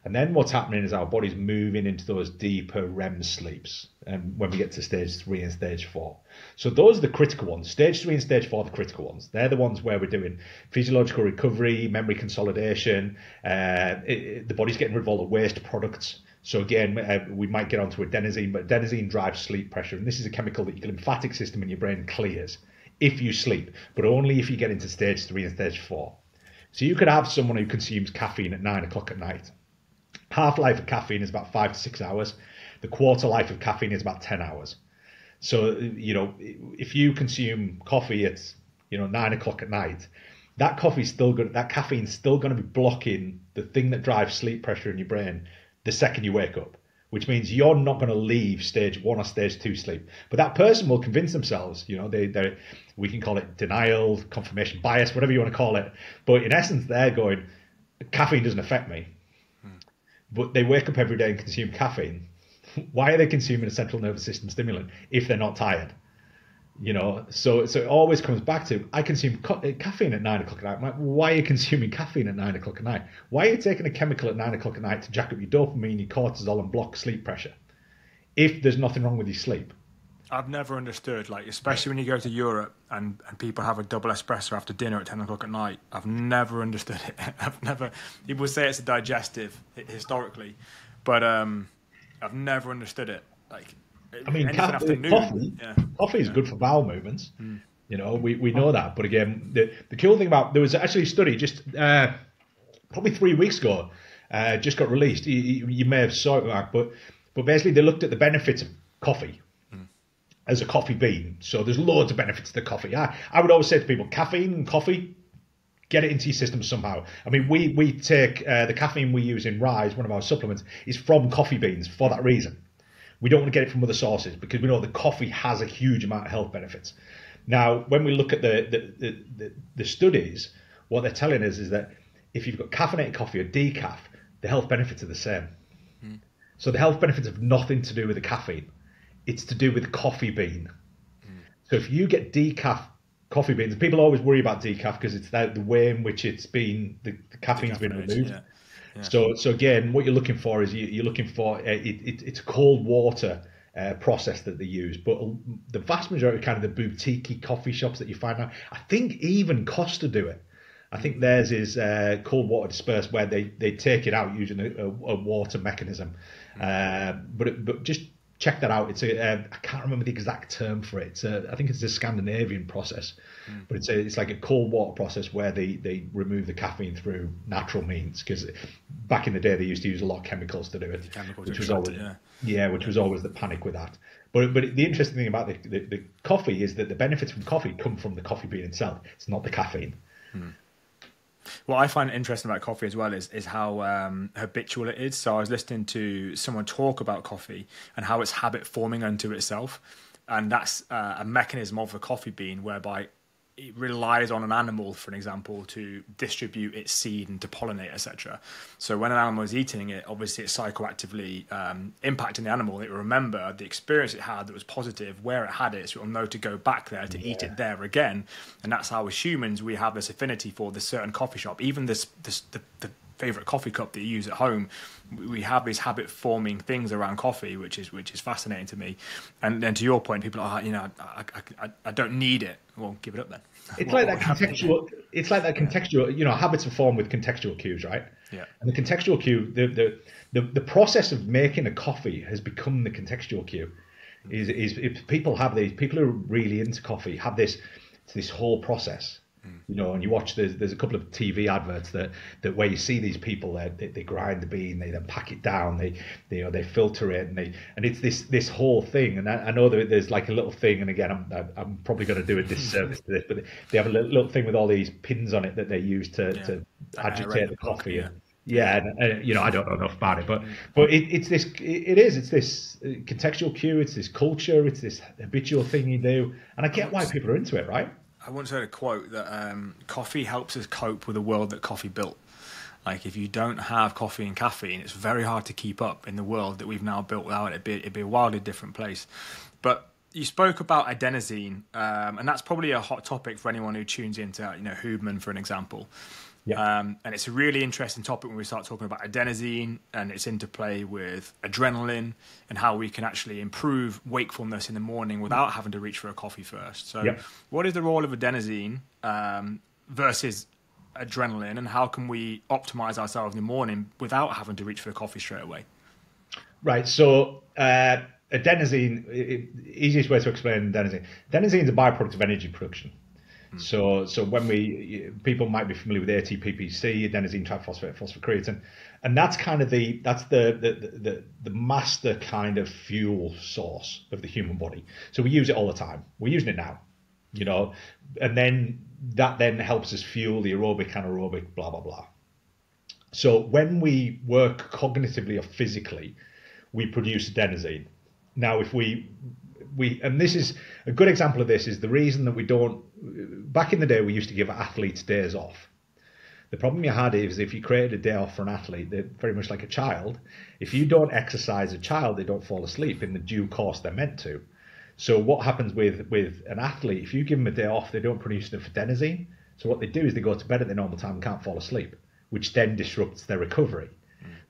And then what's happening is our body's moving into those deeper REM sleeps, and when we get to stage 3 and stage 4. So those are the critical ones. Stage 3 and stage 4 are the critical ones. They're the ones where we're doing physiological recovery, memory consolidation, the body's getting rid of all the waste products. So again, we might get onto adenosine, but adenosine drives sleep pressure, and this is a chemical that your lymphatic system in your brain clears if you sleep, but only if you get into stage 3 and stage 4. So you could have someone who consumes caffeine at 9 o'clock at night. Half-life of caffeine is about 5 to 6 hours. The quarter life of caffeine is about 10 hours. So, you know, if you consume coffee at, 9 o'clock at night, that caffeine's still going to be blocking the thing that drives sleep pressure in your brain the second you wake up, which means you're not going to leave stage 1 or stage 2 sleep. But that person will convince themselves, we can call it denial, confirmation bias, whatever you want to call it. But in essence, they're going, caffeine doesn't affect me. But they wake up every day and consume caffeine. Why are they consuming a central nervous system stimulant if they're not tired? So it always comes back to, I consume caffeine at 9 o'clock at night. I'm like, why are you consuming caffeine at 9 o'clock at night? Why are you taking a chemical at 9 o'clock at night to jack up your dopamine, your cortisol, and block sleep pressure if there's nothing wrong with your sleep? I've never understood, especially when you go to Europe and people have a double espresso after dinner at 10 o'clock at night. I've never understood it. People say it's a digestive historically, but I've never understood it. Coffee is good for bowel movements. We know that. But again, the cool thing there was actually a study just probably 3 weeks ago, just got released. You may have saw it, Marc, but basically they looked at the benefits of coffee as a coffee bean. So there's loads of benefits to the coffee. I would always say to people, caffeine and coffee, get it into your system somehow. I mean, we take the caffeine we use in Rise, one of our supplements, is from coffee beans for that reason. We don't want to get it from other sources because we know the coffee has a huge amount of health benefits. Now, when we look at the studies, what they're telling us is that if you've got caffeinated coffee or decaf, the health benefits are the same. So the health benefits have nothing to do with the caffeine. It's to do with the coffee bean. So if you get decaf coffee beans, people always worry about decaf because it's the way in which the caffeine's been removed. Yeah. So again, what you're looking for is you're looking for it's a cold water process that they use. But the vast majority of kind of the boutique coffee shops that you find now, I think even Costa do it. I think theirs is cold water dispersed where they take it out using a water mechanism. But just check that out. It's I can't remember the exact term for it. I think it's a Scandinavian process, but it's like a cold water process where they remove the caffeine through natural means. Because back in the day they used to use a lot of chemicals to do it, which was always the panic with that. But the interesting thing about the coffee is that the benefits from coffee come from the coffee bean itself. It's not the caffeine. What I find interesting about coffee as well is how habitual it is. So I was listening to someone talk about coffee and how it's habit forming unto itself. And that's a mechanism of the coffee bean whereby it relies on an animal, for an example, to distribute its seed and to pollinate, etc. So when an animal is eating it, obviously it's psychoactively impacting the animal. It will remember the experience it had that was positive, where it had it, so it will know to go back there to eat it there again. And that's how, as humans, we have this affinity for this certain coffee shop. Even the favorite coffee cup that you use at home, we have these habit forming things around coffee, which is fascinating to me. And then to your point, people are, I don't need it. Well, give it up then. It's like that contextual. It's like that contextual. Habits are formed with contextual cues, right? Yeah. And the contextual cue, the process of making a coffee has become the contextual cue. Is people who are really into coffee have this whole process. You know, and you watch, there's a couple of TV adverts that where you see these people, they grind the bean, they then pack it down, they filter it, and it's this whole thing. And I know that there's like a little thing, and again, I'm probably going to do a disservice to this, but they have a little thing with all these pins on it that they use to agitate the coffee. And you know, I don't know enough about it, but it's this contextual cue, it's this culture, it's this habitual thing you do, and I get why people are into it, right? I once heard a quote that coffee helps us cope with the world that coffee built. Like, if you don't have coffee and caffeine, it's very hard to keep up in the world that we've now built without it. It'd be a wildly different place. But you spoke about adenosine, and that's probably a hot topic for anyone who tunes into, Huberman, for an example. Yeah. And it's a really interesting topic when we start talking about adenosine and its interplay with adrenaline and how we can actually improve wakefulness in the morning without having to reach for a coffee first. So what is the role of adenosine versus adrenaline, and how can we optimize ourselves in the morning without having to reach for a coffee straight away? Right. So adenosine, easiest way to explain adenosine. Adenosine is a byproduct of energy production. So when people might be familiar with ATPPC, adenosine triphosphate phosphocreatine, and that's kind of the master kind of fuel source of the human body. So we use it all the time. We're using it now, and then that helps us fuel the aerobic, anaerobic, blah blah blah. So when we work cognitively or physically, we produce adenosine. Now, if we and this is a good example of this, is the reason that we don't. Back in the day, we used to give athletes days off. The problem you had is if you created a day off for an athlete, they're very much like a child. If you don't exercise a child, they don't fall asleep in the due course they're meant to. So what happens with an athlete, if you give them a day off, they don't produce enough adenosine. So what they do is they go to bed at their normal time and can't fall asleep, which then disrupts their recovery.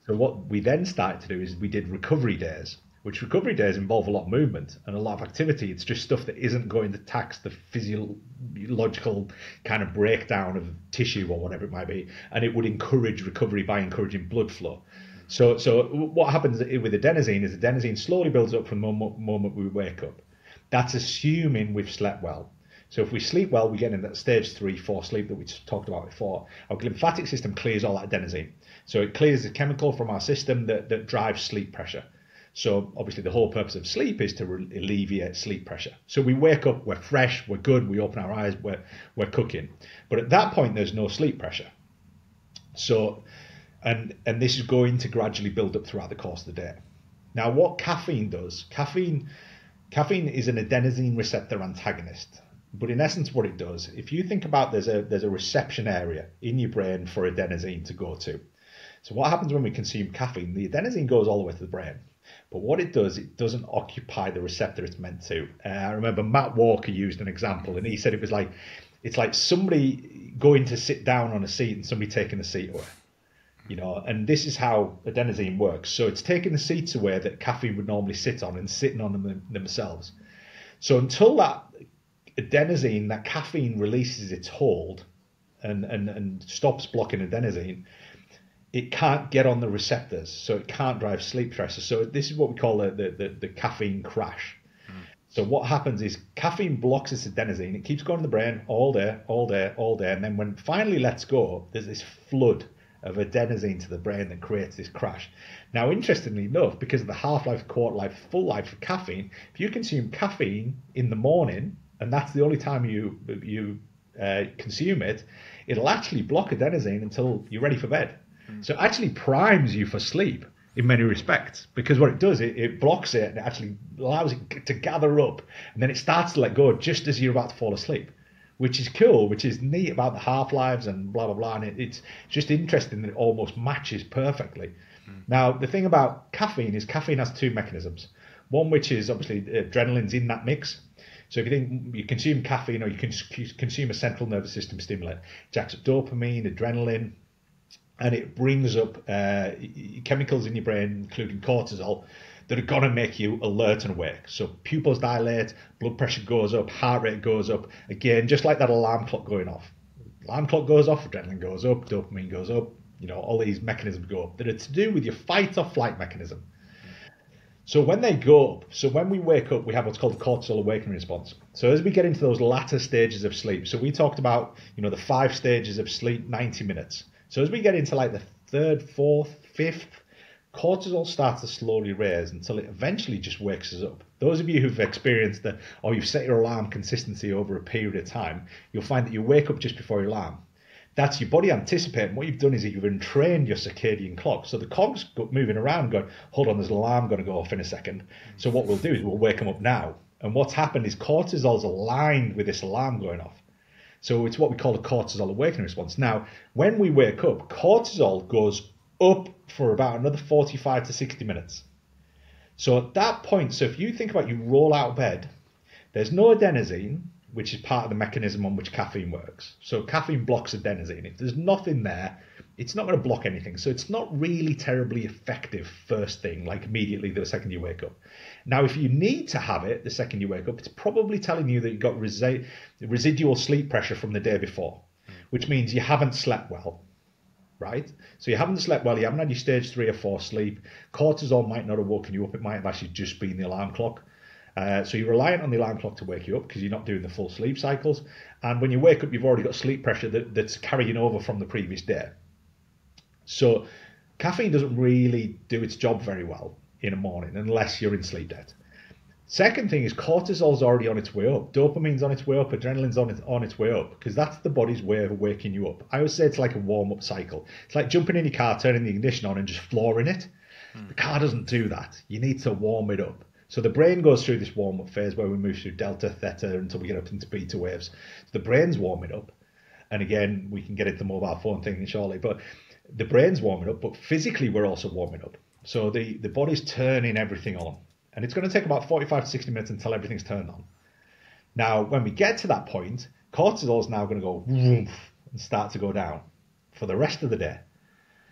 So what we then started to do is we did recovery days, which recovery days involve a lot of movement and a lot of activity. It's just stuff that isn't going to tax the physiological kind of breakdown of tissue or whatever it might be, and it would encourage recovery by encouraging blood flow. So what happens with adenosine is adenosine slowly builds up from the moment we wake up. That's assuming we've slept well. So if we sleep well, we get in that stage 3-4 sleep that we talked about before. Our lymphatic system clears all that adenosine. So it clears the chemical from our system that drives sleep pressure. So obviously the whole purpose of sleep is to alleviate sleep pressure. So we wake up, we're fresh, we're good, we open our eyes, we're cooking. But at that point, there's no sleep pressure. So, and this is going to gradually build up throughout the course of the day. Now, what caffeine does, caffeine is an adenosine receptor antagonist. But in essence, what it does, if you think about there's a reception area in your brain for adenosine to go to. So what happens when we consume caffeine? The adenosine goes all the way to the brain. But what it does, it doesn't occupy the receptor it's meant to. I remember Matt Walker used an example, and he said it's like somebody going to sit down on a seat and somebody taking the seat away. And this is how adenosine works. So it's taking the seats away that caffeine would normally sit on and sitting on them themselves. So until that adenosine, that caffeine releases its hold and stops blocking adenosine, it can't get on the receptors, so it can't drive sleep pressure. So this is what we call the caffeine crash. So what happens is caffeine blocks this adenosine. It keeps going in the brain all day, and then when it finally lets go, there's this flood of adenosine to the brain that creates this crash. Now, interestingly enough, because of the half-life, quarter life, full life of caffeine, if you consume caffeine in the morning, and that's the only time you consume it, it'll actually block adenosine until you're ready for bed. So it actually primes you for sleep in many respects, because what it does, it blocks it and it actually allows it to gather up, and then it starts to let go just as you're about to fall asleep, which is cool, which is neat about the half-lives and blah, blah, blah. And it's just interesting that it almost matches perfectly. Now, the thing about caffeine is caffeine has two mechanisms. One, which is obviously adrenaline's in that mix. So if you think you consume caffeine or you consume a central nervous system stimulant, it jacks up dopamine, adrenaline, and it brings up chemicals in your brain, including cortisol, that are going to make you alert and awake. So pupils dilate, blood pressure goes up, heart rate goes up. Again, just like that alarm clock going off. Alarm clock goes off, adrenaline goes up, dopamine goes up. All these mechanisms go up that are to do with your fight or flight mechanism. So when they go up, so when we wake up, we have what's called the cortisol awakening response. So as we get into those latter stages of sleep, so we talked about, the 5 stages of sleep, 90 minutes. So as we get into like the 3rd, 4th, 5th, cortisol starts to slowly raise until it eventually just wakes us up. Those of you who've experienced or you've set your alarm consistency over a period of time, you'll find that you wake up just before your alarm. That's your body anticipating. What you've done is that you've entrained your circadian clock. So the cog's moving around going, hold on, there's an alarm going to go off in a second. So what we'll do is we'll wake them up now. And what's happened is cortisol's aligned with this alarm going off. So it's what we call a cortisol awakening response. Now, when we wake up, cortisol goes up for about another 45 to 60 minutes. So at that point, so if you think about you roll out of bed, there's no adenosine, which is part of the mechanism on which caffeine works. So caffeine blocks adenosine. If there's nothing there, it's not going to block anything. So it's not really terribly effective first thing, like immediately the second you wake up. Now, if you need to have it the second you wake up, it's probably telling you that you've got residual sleep pressure from the day before, which means you haven't slept well, right? So you haven't slept well, you haven't had your stage 3 or 4 sleep. Cortisol might not have woken you up. It might have actually just been the alarm clock. So you're reliant on the alarm clock to wake you up because you're not doing the full sleep cycles. And when you wake up, you've already got sleep pressure that's carrying over from the previous day. So caffeine doesn't really do its job very well in the morning unless you're in sleep debt. Second thing is cortisol's already on its way up. Dopamine's on its way up. Adrenaline's on its way up because that's the body's way of waking you up. I always say it's like a warm-up cycle. It's like jumping in your car, turning the ignition on and just flooring it. The car doesn't do that. You need to warm it up. So the brain goes through this warm-up phase where we move through delta, theta, until we get up into beta waves. So the brain's warming up. And again, we can get into the mobile phone thing shortly. But the brain's warming up, but physically we're also warming up. So the body's turning everything on. And it's going to take about 45 to 60 minutes until everything's turned on. Now, when we get to that point, cortisol is now going to go woof and start to go down for the rest of the day.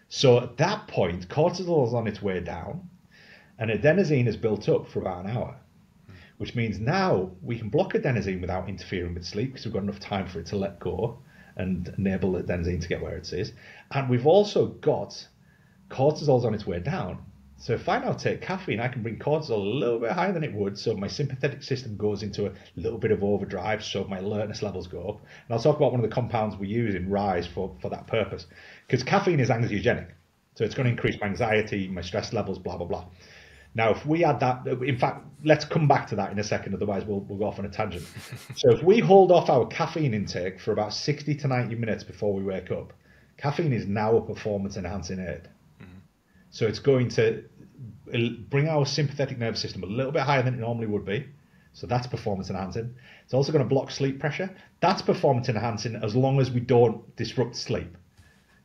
So at that point, cortisol is on its way down. And adenosine is built up for about an hour, which means now we can block adenosine without interfering with sleep because we've got enough time for it to let go and enable adenosine to get where it is. And we've also got cortisol's on its way down. So if I now take caffeine, I can bring cortisol a little bit higher than it would, so my sympathetic system goes into a little bit of overdrive, so my alertness levels go up. And I'll talk about one of the compounds we use in Rise for that purpose, because caffeine is anxiogenic. So it's going to increase my anxiety, my stress levels, blah, blah, blah. Now, if we add that, in fact, let's come back to that in a second, otherwise we'll go off on a tangent. So if we hold off our caffeine intake for about 60 to 90 minutes before we wake up, caffeine is now a performance-enhancing aid. So it's going to bring our sympathetic nervous system a little bit higher than it normally would be. So that's performance-enhancing. It's also going to block sleep pressure. That's performance-enhancing as long as we don't disrupt sleep.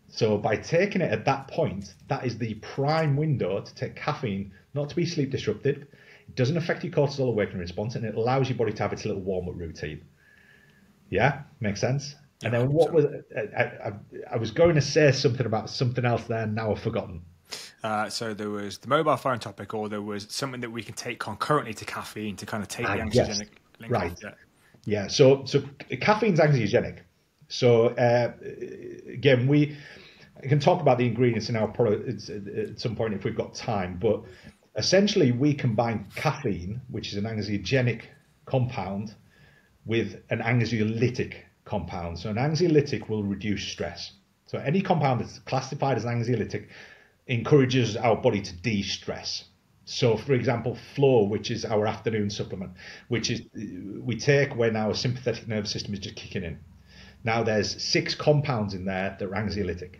So by taking it at that point, that is the prime window to take caffeine, not to be sleep disrupted. It doesn't affect your cortisol awakening response, and it allows your body to have its little warm-up routine. Yeah, makes sense. And then what was I was going to say something about something else there, and now I've forgotten. So there was the mobile phone topic, or there was something that we can take concurrently to caffeine to kind of take the anxiogenic link off it. Yeah, so caffeine's anxiogenic. So again, we can talk about the ingredients in our product at some point if we've got time, but essentially we combine caffeine, which is an anxiogenic compound, with an anxiolytic compound. So an anxiolytic will reduce stress. So any compound that's classified as anxiolytic encourages our body to de-stress. So, for example, Flow, which is our afternoon supplement, which is we take when our sympathetic nervous system is just kicking in. Now, there's 6 compounds in there that are anxiolytic.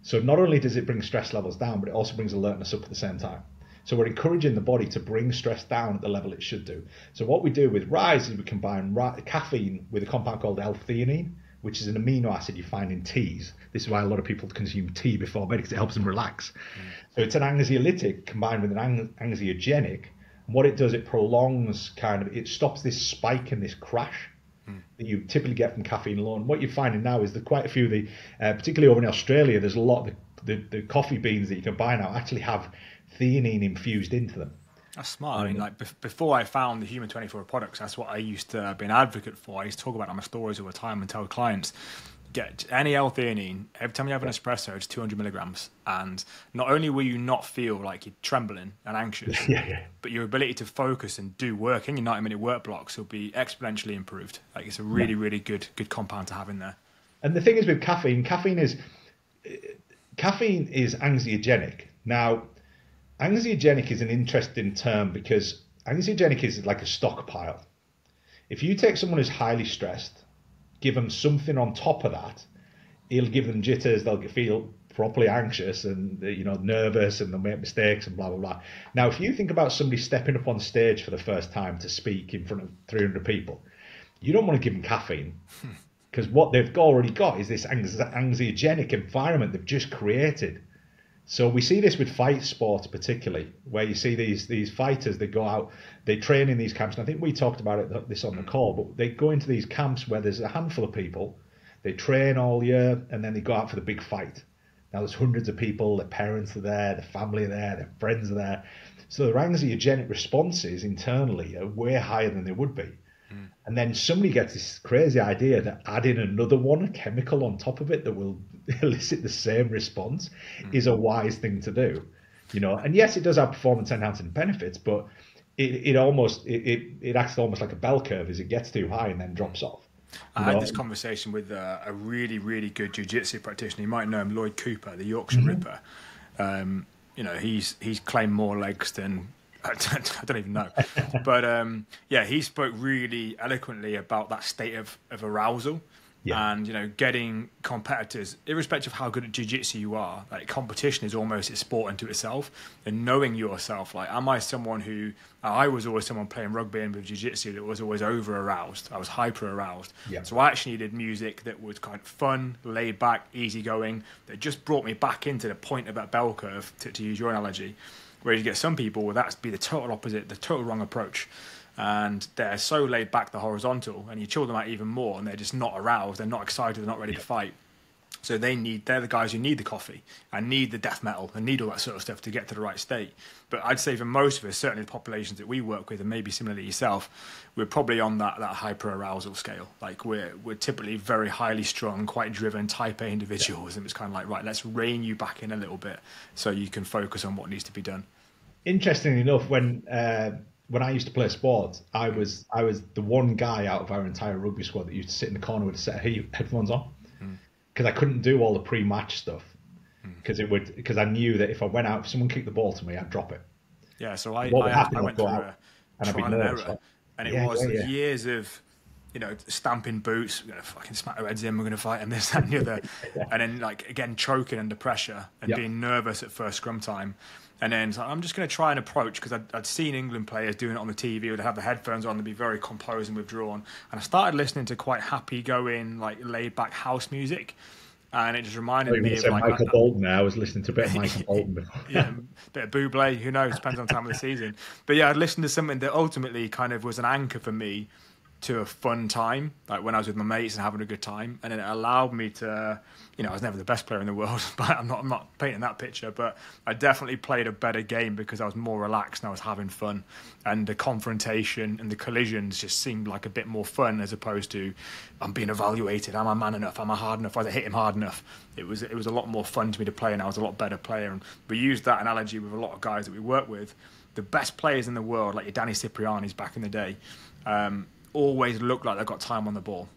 So not only does it bring stress levels down, but it also brings alertness up at the same time. So we're encouraging the body to bring stress down at the level it should do. So what we do with Rise is we combine caffeine with a compound called L-theanine, which is an amino acid you find in teas. This is why a lot of people consume tea before bed, because it helps them relax. So it's an anxiolytic combined with an anxiogenic. And what it does, it prolongs it stops this spike and this crash that you typically get from caffeine alone. What you're finding now is that quite a few of the, particularly over in Australia, there's a lot of the coffee beans that you can buy now actually have theanine infused into them. That's smart. I mean, like before I found the HMN24 products, that's what I used to be an advocate for. I used to talk about it on my stories all the time and tell clients, get any L-theanine, every time you have an espresso, it's 200 milligrams. And not only will you not feel like you're trembling and anxious, but your ability to focus and do work in your 90-minute work blocks will be exponentially improved. Like, it's a really, really good compound to have in there. And the thing is with caffeine is anxiogenic. Now, anxiogenic is an interesting term because anxiogenic is like a stockpile. If you take someone who's highly stressed, give them something on top of that, it'll give them jitters, they'll feel properly anxious and nervous, and they'll make mistakes and blah, blah, blah. Now, if you think about somebody stepping up on stage for the first time to speak in front of 300 people, you don't want to give them caffeine because what they've already got is this anxiogenic environment they've just created. So we see this with fight sports particularly, where you see these fighters, they go out, they train in these camps, and I think we talked about this on the call, but they go into these camps where there's a handful of people, they train all year, and then they go out for the big fight. Now there's hundreds of people, their parents are there, their family are there, their friends are there. So their anxiogenic responses internally are way higher than they would be. And then somebody gets this crazy idea that adding another one, a chemical on top of it that will elicit the same response, is a wise thing to do. And yes, it does have performance enhancing benefits, but it acts almost like a bell curve as it gets too high and then drops off. I had this conversation with a really, really good jiu-jitsu practitioner. You might know him, Lloyd Cooper, the Yorkshire Ripper. He's claimed more legs than I don't even know. But he spoke really eloquently about that state of arousal. And, getting competitors, irrespective of how good at jiu-jitsu you are, like, competition is almost a sport unto itself. And knowing yourself, like, am I someone who, I was always someone playing rugby and with jiu-jitsu that was always over-aroused. I was hyper-aroused. So I actually needed music that was kind of fun, laid back, easygoing, that just brought me back into the point of that bell curve, to use your analogy. Whereas you get some people where that's be the total opposite, the total wrong approach. And they're so laid back, the horizontal, and you chill them out even more, and they're just not aroused, they're not excited, they're not ready to fight. So they're the guys who need the coffee and need the death metal and need all that sort of stuff to get to the right state. But I'd say for most of us, certainly the populations that we work with, and maybe similarly yourself, we're probably on that hyper arousal scale. Like, we're typically very highly strung, quite driven type A individuals, and it's kind of like, right, let's rein you back in a little bit so you can focus on what needs to be done. Interestingly enough, when I used to play sports, I was the one guy out of our entire rugby squad that used to sit in the corner with a set of headphones on, because I couldn't do all the pre-match stuff, because I knew that if I went out, if someone kicked the ball to me, I'd drop it. Yeah, so I went through a trial and error, and it was years of stamping boots, we're gonna fucking smack our heads in, we're gonna fight, and this, that, and the other, and then, like, again, choking under pressure and being nervous at first scrum time. And then so I'm just going to try and approach, because I'd seen England players doing it on the TV, would have the headphones on, they'd be very composed and withdrawn. And I started listening to quite happy-going, like, laid-back house music. And it just reminded me of, like, Michael Bolton. I was listening to a bit of Michael Bolton before. A bit of Bublé, who knows, depends on the time of the season. But yeah, I'd listened to something that ultimately kind of was an anchor for me to a fun time, like when I was with my mates and having a good time. And then it allowed me to, I was never the best player in the world, but I'm not painting that picture, but I definitely played a better game because I was more relaxed and I was having fun, and the confrontation and the collisions just seemed like a bit more fun, as opposed to, I'm being evaluated, am I man enough, am I hard enough, was I hit him hard enough? It was a lot more fun to me to play, and I was a lot better player. And we used that analogy with a lot of guys that we work with. The best players in the world, like your Danny Cipriani's back in the day, always look like they've got time on the ball.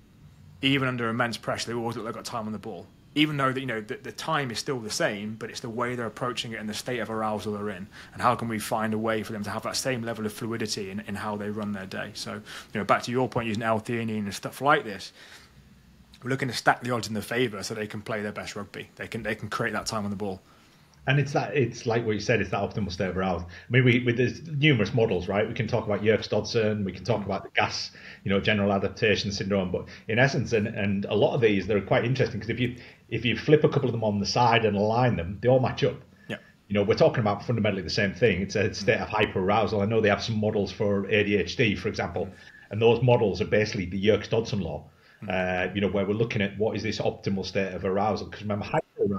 Even under immense pressure, they always look like they've got time on the ball. Even though the time is still the same, but it's the way they're approaching it and the state of arousal they're in. And how can we find a way for them to have that same level of fluidity in how they run their day? So, back to your point, using L-theanine and stuff like this, we're looking to stack the odds in their favour so they can play their best rugby. They can create that time on the ball. And it's like what you said, it's that optimal state of arousal. I mean, there's numerous models, right? We can talk about Yerkes-Dodson, we can talk about the GAS, general adaptation syndrome, but in essence, and a lot of these, they're quite interesting, because if you flip a couple of them on the side and align them, they all match up. Yeah. We're talking about fundamentally the same thing. It's a state of hyperarousal. I know they have some models for ADHD, for example, and those models are basically the Yerkes-Dodson law, where we're looking at what is this optimal state of arousal. Because remember, hyperarousal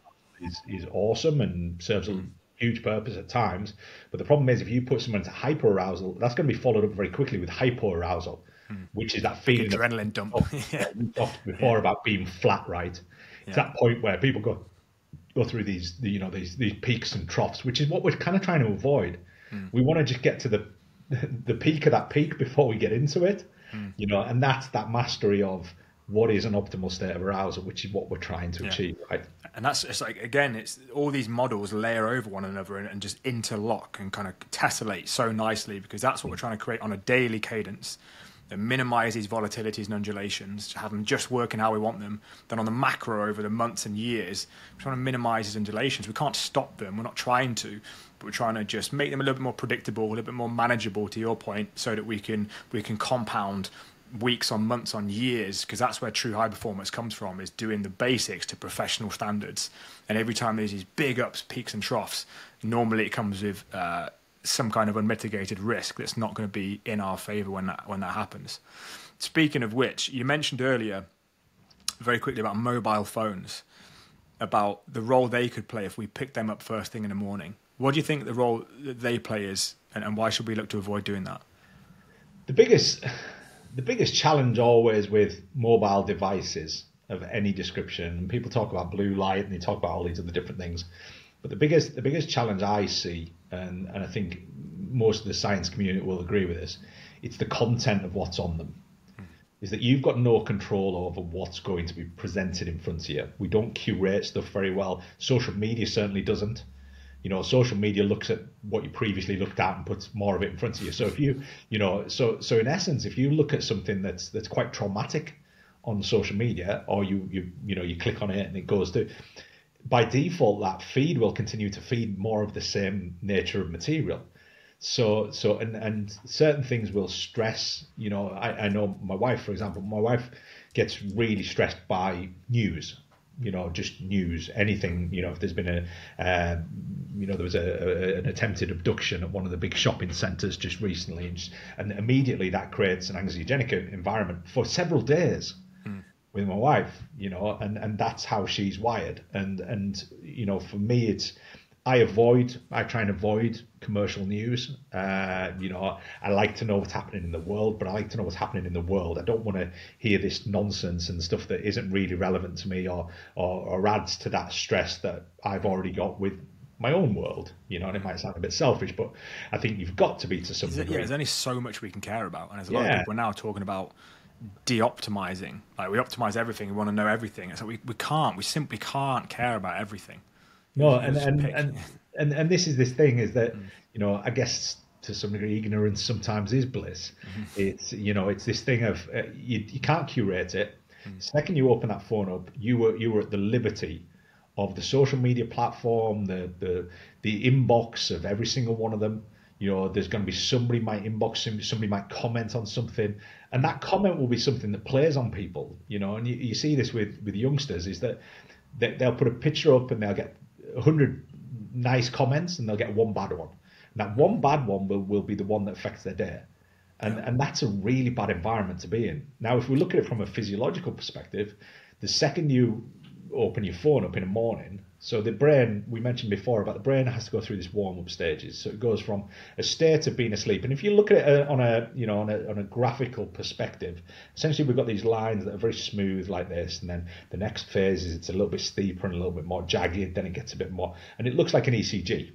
is awesome and serves a huge purpose at times, but the problem is if you put someone into hyperarousal, that's going to be followed up very quickly with hypoarousal. which is that feeling adrenaline dump. Yeah. We talked before about being flat, right? It's that point where people go through these peaks and troughs, which is what we're kind of trying to avoid. We want to just get to the peak of that peak before we get into it, and that's that mastery of what is an optimal state of arousal, which is what we're trying to achieve, right? And that's it's like, again, it's all these models layer over one another and just interlock and kind of tessellate so nicely, because that's what we're trying to create on a daily cadence that minimize these volatilities and undulations, to have them just working how we want them. Then on the macro over the months and years, we're trying to minimize these undulations. We can't stop them. We're not trying to, but we're trying to just make them a little bit more predictable, a little bit more manageable, to your point, so that we can compound weeks on months on years, because that's where true high performance comes from, is doing the basics to professional standards. And every time there's these big ups, peaks and troughs, normally it comes with some kind of unmitigated risk that's not going to be in our favor when that happens. Speaking of which, you mentioned earlier very quickly about mobile phones, about the role they could play if we pick them up first thing in the morning. What do you think the role that they play is, and why should we look to avoid doing that? The biggest challenge always with mobile devices of any description, and people talk about blue light and they talk about all these other different things, but the biggest challenge I see, and I think most of the science community will agree with this, it's the content of what's on them. Is that you've got no control over what's going to be presented in front of you. We don't curate stuff very well. Social media certainly doesn't. Social media looks at what you previously looked at and puts more of it in front of you. So if so in essence, if you look at something that's quite traumatic on social media, or you click on it and it goes to, by default, that feed will continue to feed more of the same nature of material. So and certain things will stress. I know my wife, for example. My wife gets really stressed by news. Just news, anything. If there's been there was an attempted abduction at one of the big shopping centres just recently, and immediately that creates an anxiogenic environment for several days with my wife. And that's how she's wired. And for me, I try and avoid commercial news. I like to know what's happening in the world, but I like to know what's happening in the world. I don't want to hear this nonsense and stuff that isn't really relevant to me, or adds to that stress that I've already got with my own world. And it might sound a bit selfish, but I think you've got to be to some degree. Yeah, there's only so much we can care about, and there's a lot of people now talking about de-optimizing. Like, we optimize everything, we want to know everything. It's like we simply can't care about everything. No, and this is this thing is that I guess to some degree ignorance sometimes is bliss. It's this thing of you can't curate it. The second you open that phone up, you were at the liberty of the social media platform, the inbox of every single one of them. There's going to be somebody might inbox him, somebody might comment on something, and that comment will be something that plays on people. And you see this with youngsters, is that they'll put a picture up and they'll get 100 nice comments and they'll get one bad one. And that one bad one will be the one that affects their day. And that's a really bad environment to be in. Now, if we look at it from a physiological perspective, the second you open your phone up in the morning, so the brain, we mentioned before about the brain has to go through this warm-up stages. So it goes from a state of being asleep. And if you look at it on a graphical perspective, essentially we've got these lines that are very smooth like this. And then the next phase is it's a little bit steeper and a little bit more jagged. Then it gets a bit more, and it looks like an ECG.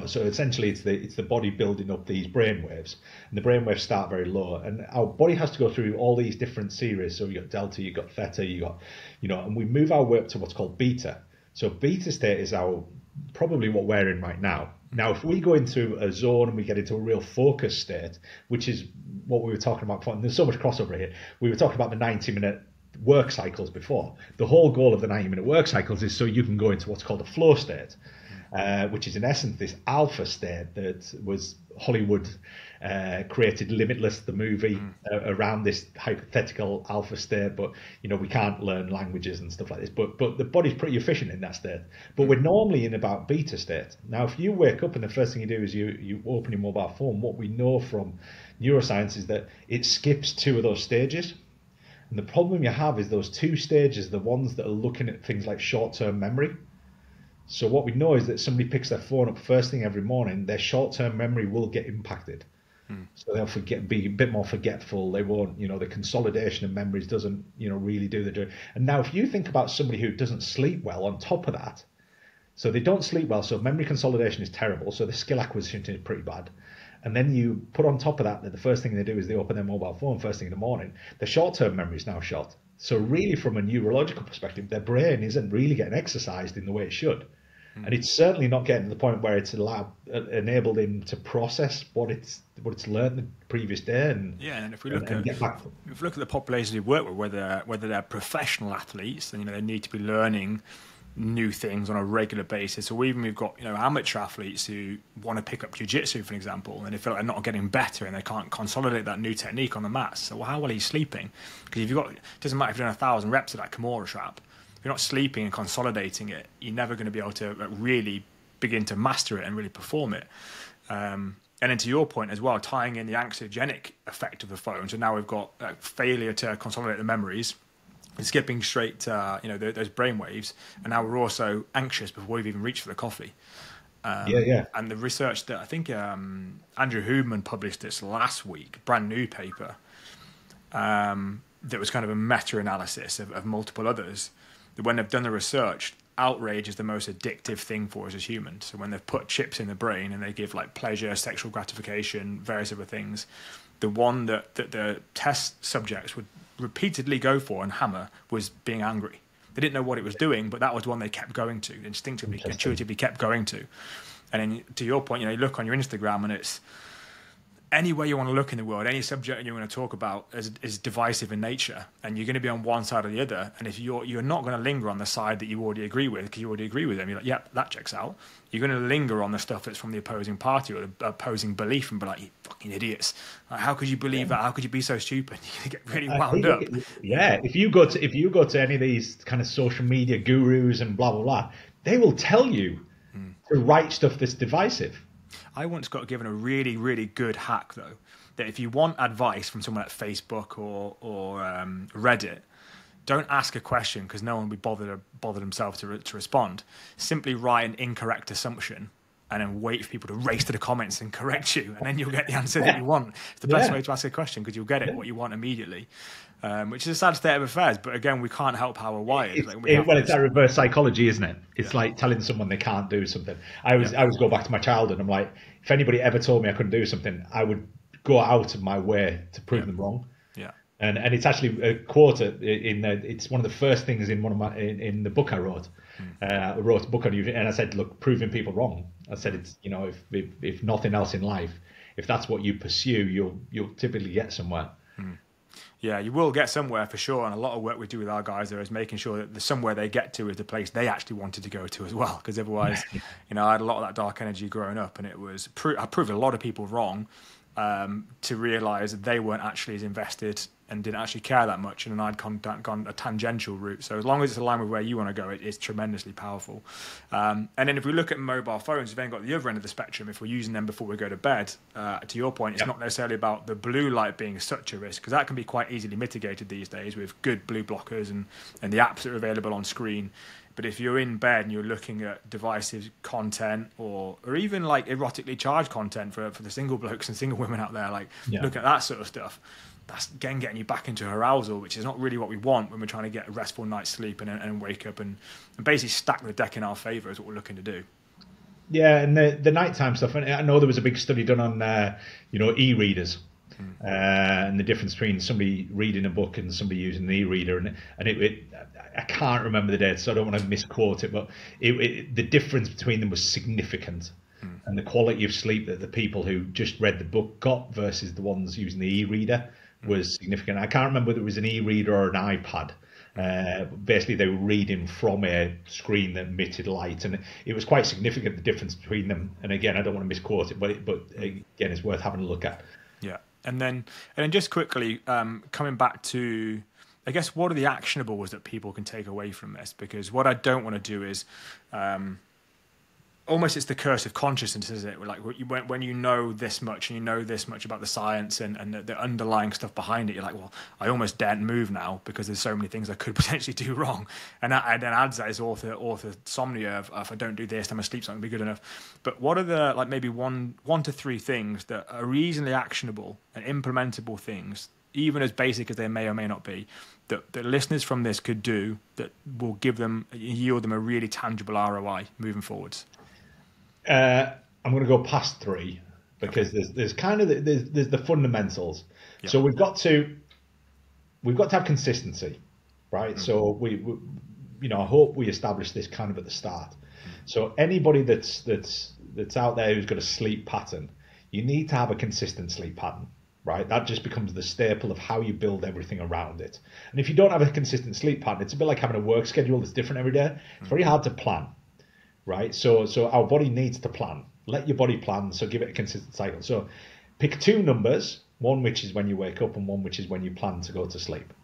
So essentially it's the body building up these brain waves, and the brain waves start very low, and our body has to go through all these different series. So you got delta, you got theta, you got, and we move our way up to what's called beta. So beta state is probably what we're in right now. Now, if we go into a zone and we get into a real focus state, which is what we were talking about before, and there's so much crossover here. We were talking about the 90-minute work cycles before. The whole goal of the 90-minute work cycles is so you can go into what's called a flow state. Which is in essence this alpha state that was Hollywood created Limitless, the movie, around this hypothetical alpha state. But we can't learn languages and stuff like this. But the body's pretty efficient in that state. But we're normally in about beta state. Now, if you wake up and the first thing you do is you open your mobile phone, what we know from neuroscience is that it skips 2 of those stages. And the problem you have is those 2 stages, the ones that are looking at things like short-term memory. So what we know is that somebody picks their phone up first thing every morning, their short-term memory will get impacted. So they'll be a bit more forgetful. They won't, the consolidation of memories doesn't, really do the job. And now, if you think about somebody who doesn't sleep well on top of that, so they don't sleep well, so memory consolidation is terrible, so the skill acquisition is pretty bad. And then you put on top of that the first thing they do is they open their mobile phone first thing in the morning. The short-term memory is now shot. So really, from a neurological perspective, their brain isn't really getting exercised in the way it should. And it's certainly not getting to the point where it's enabled him to process what it's learned the previous day. And if we look at the population we work with, whether they're professional athletes, then they need to be learning new things on a regular basis. Or even we've got amateur athletes who want to pick up jiu-jitsu, for example, and they feel like they're not getting better and they can't consolidate that new technique on the mats. So how well are you sleeping? Because it doesn't matter if you've done 1,000 reps of that Kimura trap. If you're not sleeping and consolidating it, you're never going to be able to really begin to master it and really perform it. And then to your point as well, tying in the anxiogenic effect of the phone. So now we've got failure to consolidate the memories, skipping straight to those brain waves, and now we're also anxious before we've even reached for the coffee. And the research that I think Andrew Huberman published this last week, brand new paper, that was kind of a meta-analysis of multiple others. When they've done the research, outrage is the most addictive thing for us as humans. So when they've put chips in the brain and they give like pleasure, sexual gratification, various other things, the one that the test subjects would repeatedly go for and hammer was being angry. They didn't know what it was doing, but that was the one they kept going to, instinctively, intuitively kept going to. And then to your point, you look on your Instagram and it's anywhere you want to look in the world, any subject you want to talk about is divisive in nature, and you're going to be on one side or the other. And if you're not going to linger on the side that you already agree with, because you already agree with them, you're like, yep, that checks out. You're going to linger on the stuff that's from the opposing party or the opposing belief and be like, you fucking idiots. Like, how could you believe that? How could you be so stupid? You're going to get really wound up. Yeah, if you go to any of these kind of social media gurus and blah, blah, blah, they will tell you to write stuff that's divisive. I once got given a really, really good hack, though, that if you want advice from someone at Facebook or Reddit, don't ask a question because no one will be bothered himself to respond. Simply write an incorrect assumption and then wait for people to race to the comments and correct you, and then you'll get the answer that you want. It's the best way to ask a question because you'll get it what you want immediately. Which is a sad state of affairs, but again, we can't help how we're wired. It's that reverse psychology, isn't it? It's like telling someone they can't do something. I always go back to my childhood. I'm like, if anybody ever told me I couldn't do something, I would go out of my way to prove them wrong. Yeah. And it's actually a quote it's one of the first things in in the book I wrote. I wrote a book on you, and I said, look, proving people wrong. I said it's if nothing else in life, if that's what you pursue, you'll typically get somewhere. Yeah, you will get somewhere for sure, and a lot of work we do with our guys there is making sure that the somewhere they get to is the place they actually wanted to go to as well. Because otherwise, I had a lot of that dark energy growing up, and it was I proved a lot of people wrong to realise that they weren't actually as invested and didn't actually care that much, and then I'd gone a tangential route. So as long as it's aligned with where you want to go, it's tremendously powerful. And then if we look at mobile phones, we've then got the other end of the spectrum. If we're using them before we go to bed, to your point, it's not necessarily about the blue light being such a risk, because that can be quite easily mitigated these days with good blue blockers and the apps that are available on screen. But if you're in bed and you're looking at divisive content or even like erotically charged content for the single blokes and single women out there, look at that sort of stuff, that's again getting you back into arousal, which is not really what we want when we're trying to get a restful night's sleep and wake up and basically stack the deck in our favour is what we're looking to do. Yeah, and the nighttime stuff. And I know there was a big study done on e-readers and the difference between somebody reading a book and somebody using an e-reader, and I can't remember the date, so I don't want to misquote it, but the difference between them was significant. And the quality of sleep that the people who just read the book got versus the ones using the e-reader was significant. I can't remember whether it was an e-reader or an iPad. Basically, they were reading from a screen that emitted light, and it was quite significant, the difference between them. And again, I don't want to misquote it, but again, it's worth having a look at. Yeah, and then just quickly coming back to, I guess, what are the actionables that people can take away from this? Because what I don't want to do is almost it's the curse of consciousness, isn't it? Like when you know this much and you know this much about the science and the underlying stuff behind it, you're like, well, I almost daren't move now because there's so many things I could potentially do wrong. And then adds that as orthosomnia of if I don't do this, then my sleep's not going to be good enough. But what are the, like, maybe one to three things that are reasonably actionable and implementable things, even as basic as they may or may not be, that the listeners from this could do that will yield them a really tangible ROI moving forwards? I'm going to go past three because there's kind of there's the fundamentals. Yep. So we've got to have consistency, right? So we I hope we establish this kind of at the start. So anybody that's out there who's got a sleep pattern, you need to have a consistent sleep pattern, right? That just becomes the staple of how you build everything around it. And if you don't have a consistent sleep pattern, it's a bit like having a work schedule that's different every day. It's very hard to plan. Right, so our body needs to plan. Let your body plan, so give it a consistent cycle. So pick two numbers, one which is when you wake up and one which is when you plan to go to sleep.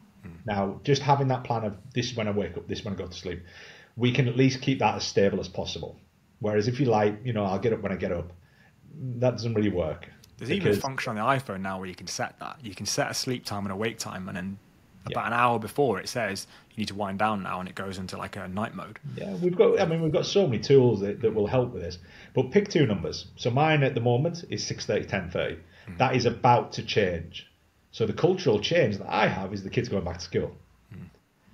Now, just having that plan of this is when I wake up, this is when I go to sleep, we can at least keep that as stable as possible. Whereas if you like, I'll get up when I get up, that doesn't really work. There's even a function on the iPhone now where you can set that. You can set a sleep time and a wake time, and then about an hour before it says you need to wind down now, and it goes into like a night mode. Yeah, we've got so many tools that will help with this. But pick two numbers. So mine at the moment is 6:30, 10:30. That is about to change. So the cultural change that I have is the kids going back to school.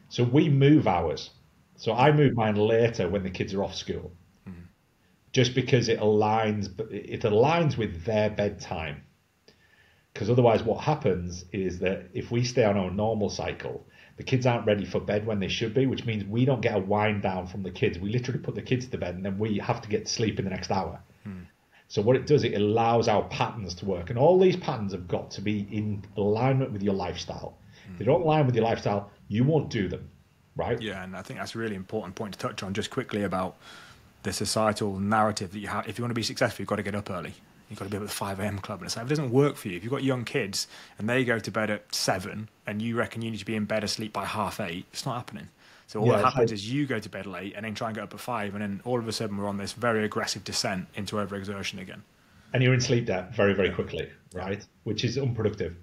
So we move hours. So I move mine later when the kids are off school, just because it aligns with their bedtime. Because otherwise what happens is that if we stay on our normal cycle, the kids aren't ready for bed when they should be, which means we don't get a wind down from the kids. We literally put the kids to bed and then we have to get to sleep in the next hour. So what it does, it allows our patterns to work. And all these patterns have got to be in alignment with your lifestyle. If they don't align with your lifestyle, you won't do them, right? Yeah, and I think that's a really important point to touch on just quickly about the societal narrative that you have. If you want to be successful, you've got to get up early. You've got to be up at the 5 a.m. club. And it's like, if it doesn't work for you, if you've got young kids and they go to bed at 7 and you reckon you need to be in bed asleep by 8:30, it's not happening. So all that happens is you go to bed late and then try and get up at 5, and then all of a sudden we're on this very aggressive descent into overexertion again. And you're in sleep debt very, very quickly, right? Which is unproductive.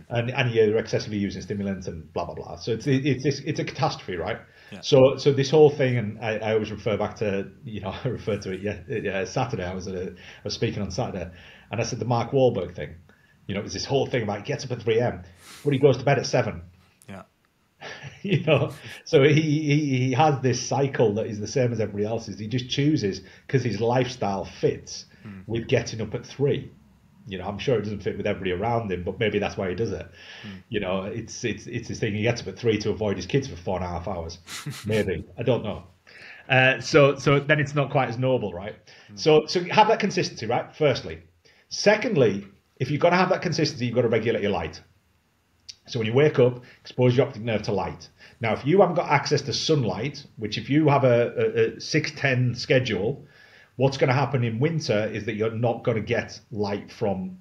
And you're excessively using stimulants and blah, blah, blah. So it's a catastrophe, right? Yeah. So this whole thing, and I always refer back to, I referred to it Saturday. I was speaking on Saturday, and I said the Mark Wahlberg thing. It was this whole thing about he gets up at 3 a.m., but he goes to bed at 7. Yeah. So he has this cycle that is the same as everybody else's. He just chooses because his lifestyle fits with getting up at 3. I'm sure it doesn't fit with everybody around him, but maybe that's why he does it. It's this thing. He gets up at 3 to avoid his kids for 4.5 hours. Maybe. I don't know. So then it's not quite as noble, right? So have that consistency, right? Firstly. Secondly, if you've got to have that consistency, you've got to regulate your light. So when you wake up, expose your optic nerve to light. Now, if you haven't got access to sunlight, which if you have a 6-10 schedule, what's going to happen in winter is that you're not going to get light from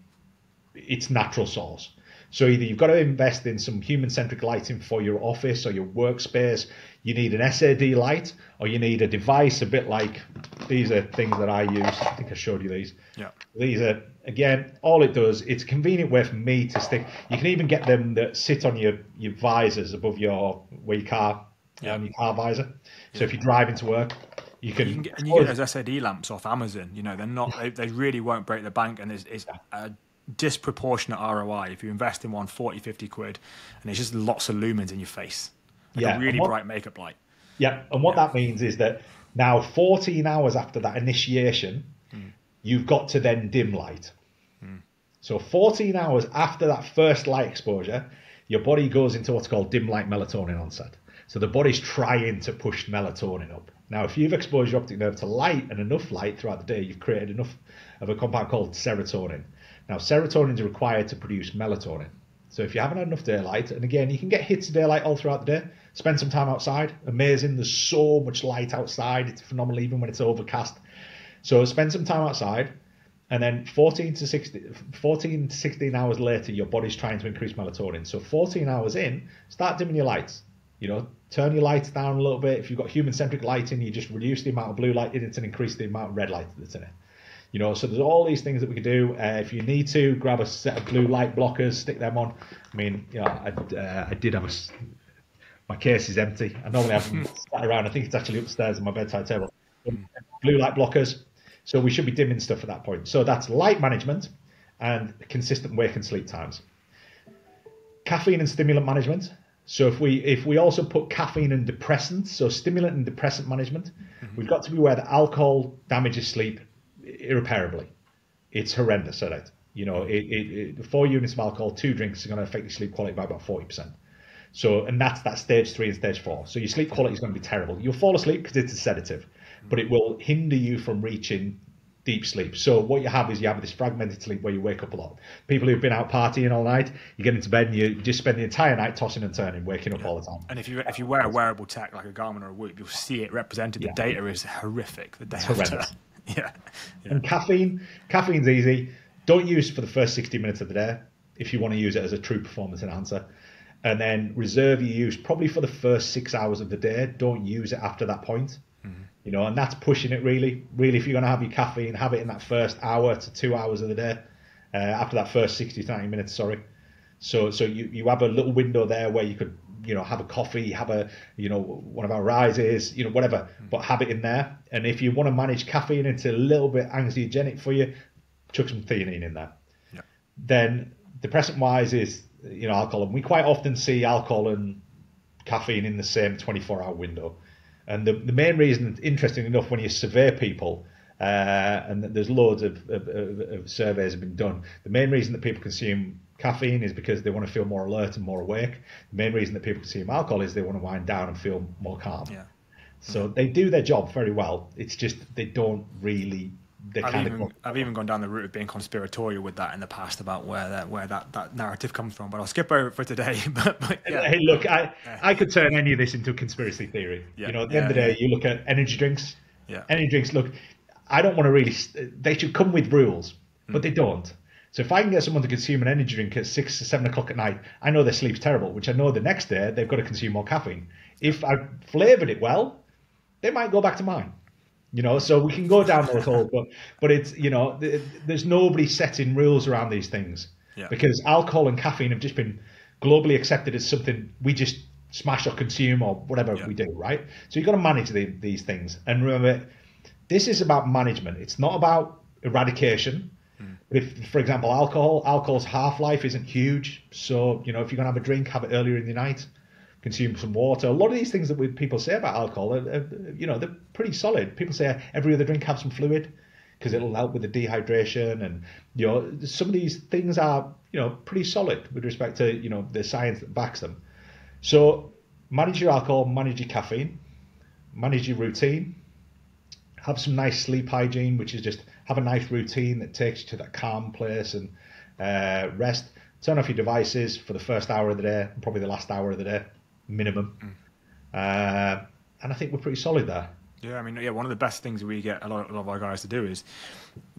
its natural source. So either you've got to invest in some human-centric lighting for your office or your workspace, you need an SAD light, or you need a device a bit like, these are things that I use. I think I showed you these. Yeah. These are, again, all it does, it's a convenient way for me to stick. You can even get them that sit on your visors above your car, on your car visor. So if you're driving to work, you can get those SAD lamps off Amazon. They're not. They really won't break the bank, and it's a disproportionate ROI if you invest in one 40-50 quid, and it's just lots of lumens in your face, like a really bright makeup light. Yeah, and what that means is that now 14 hours after that initiation, you've got to then dim light. So 14 hours after that first light exposure, your body goes into what's called dim light melatonin onset. So the body's trying to push melatonin up. Now, if you've exposed your optic nerve to light and enough light throughout the day, you've created enough of a compound called serotonin. Now, serotonin is required to produce melatonin. So if you haven't had enough daylight, and again, you can get hits of daylight all throughout the day, spend some time outside. Amazing. There's so much light outside. It's phenomenal even when it's overcast. So spend some time outside, and then 14 to 16 hours later, your body's trying to increase melatonin. So 14 hours in, start dimming your lights. You know, turn your lights down a little bit. If you've got human-centric lighting, you just reduce the amount of blue light in it and increase the amount of red light that's in it. You know, so there's all these things that we can do. If you need to, grab a set of blue light blockers, stick them on. I mean, you know, I did have my case is empty. I normally have them sat around. I think it's actually upstairs on my bedside table. Blue light blockers. So we should be dimming stuff at that point. So that's light management and consistent wake and sleep times. Caffeine and stimulant management. So if we also put caffeine and depressants, so stimulant and depressant management, we've got to be aware that alcohol damages sleep irreparably. It's horrendous at it. You know, 4 units of alcohol, 2 drinks are going to affect your sleep quality by about 40%. So, and that's that stage 3 and stage 4. So your sleep quality is going to be terrible. You'll fall asleep because it's a sedative, but it will hinder you from reaching deep sleep. So what you have this fragmented sleep where you wake up a lot. People who've been out partying all night, you get into bed and you just spend the entire night tossing and turning, waking up all the time. And if you wear a wearable tech like a Garmin or a Whoop, you'll see it represented. The data is horrific. The day after. Yeah. And caffeine's easy. Don't use for the first 60 minutes of the day if you want to use it as a true performance enhancer. And then reserve your use probably for the first 6 hours of the day. Don't use it after that point. You know, and that's pushing it really. Really, if you're going to have your caffeine, have it in that first hour to 2 hours of the day. After that first 60 to 90 minutes, sorry. So you have a little window there where you could, you know, have a coffee, have a, you know, one of our rises, you know, whatever, but have it in there. And if you want to manage caffeine, it's a little bit anxiogenic for you, chuck some theanine in there. Yeah. Then depressant wise is, you know, alcohol. And we quite often see alcohol and caffeine in the same 24-hour window. And the main reason, interesting enough, when you survey people, and there's loads of surveys have been done, the main reason that people consume caffeine is because they want to feel more alert and more awake. The main reason that people consume alcohol is they want to wind down and feel more calm. Yeah. So they do their job very well. It's just they don't really. I've even gone down the route of being conspiratorial with that in the past about where that narrative comes from, but I'll skip over it for today. but yeah. Hey, look, I could turn any of this into a conspiracy theory. Yeah. You know, at the end of the day, you look at energy drinks. Yeah. Energy drinks, look, I don't want to really. They should come with rules, but they don't. So if I can get someone to consume an energy drink at 6 or 7 o'clock at night, I know their sleep's terrible, which I know the next day they've got to consume more caffeine. If I flavoured it well, they might go back to mine. You know, so we can go down those holes, but it's, you know, there's nobody setting rules around these things. Yeah. Because alcohol and caffeine have just been globally accepted as something we just smash or consume or whatever we do, right? So you've got to manage these things. And remember, this is about management. It's not about eradication. If, for example, alcohol's half-life isn't huge. So, you know, if you're going to have a drink, have it earlier in the night. Consume some water. A lot of these things that people say about alcohol, you know, they're pretty solid. People say every other drink have some fluid because it'll help with the dehydration, and you know, some of these things are, you know, pretty solid with respect to, you know, the science that backs them. So manage your alcohol, manage your caffeine, manage your routine, have some nice sleep hygiene, which is just have a nice routine that takes you to that calm place and rest. Turn off your devices for the first hour of the day and probably the last hour of the day. Minimum, and I think we're pretty solid there. Yeah, I mean, yeah, one of the best things we get a lot of our guys to do is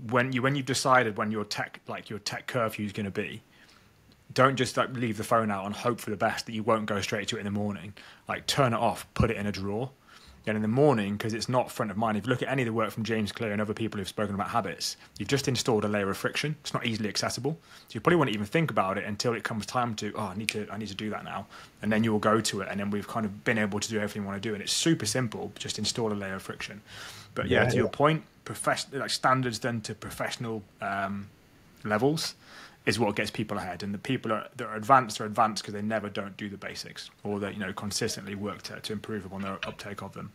when you've decided when your tech curfew is going to be, don't just like leave the phone out and hope for the best that you won't go straight to it in the morning. Like turn it off, put it in a drawer. And in the morning, because it's not front of mind, if you look at any of the work from James Clear and other people who've spoken about habits, you've just installed a layer of friction. It's not easily accessible. So you probably won't even think about it until it comes time to, I need to do that now. And then you will go to it. And then we've kind of been able to do everything we want to do. And it's super simple. Just install a layer of friction. But yeah, to your point, like standards done to professional levels is what gets people ahead. And the people that are advanced because they never don't do the basics, or they, you know, consistently work to improve upon their uptake of them.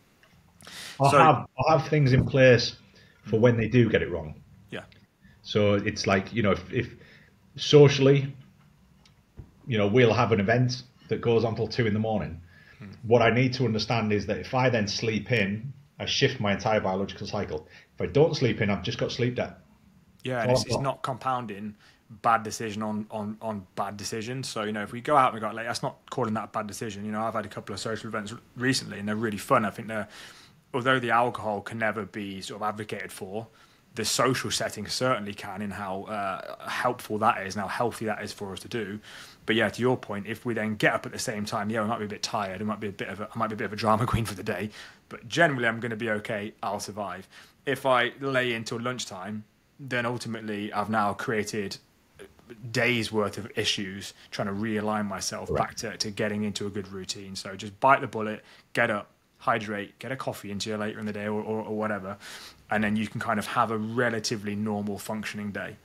I'll have things in place for when they do get it wrong. Yeah. So it's like, you know, if socially, you know, we'll have an event that goes on till 2 a.m. What I need to understand is that if I then sleep in, I shift my entire biological cycle. If I don't sleep in, I've just got sleep debt. Yeah, and it's not compounding bad decision on bad decisions. So, you know, if we go out and we go, like, that's not calling that a bad decision. You know, I've had a couple of social events recently and they're really fun. I think although the alcohol can never be sort of advocated for, The social setting certainly can, in how helpful that is and how healthy that is for us to do. But yeah, to your point, if we then get up at the same time, yeah, we might be a bit tired, I might be a bit of a drama queen for the day, but generally I'm going to be okay. I'll survive. If I lay until lunchtime, then ultimately I've now created days worth of issues trying to realign myself back to getting into a good routine. So just bite the bullet, get up, hydrate, get a coffee into you later in the day or whatever, and then you can kind of have a relatively normal functioning day.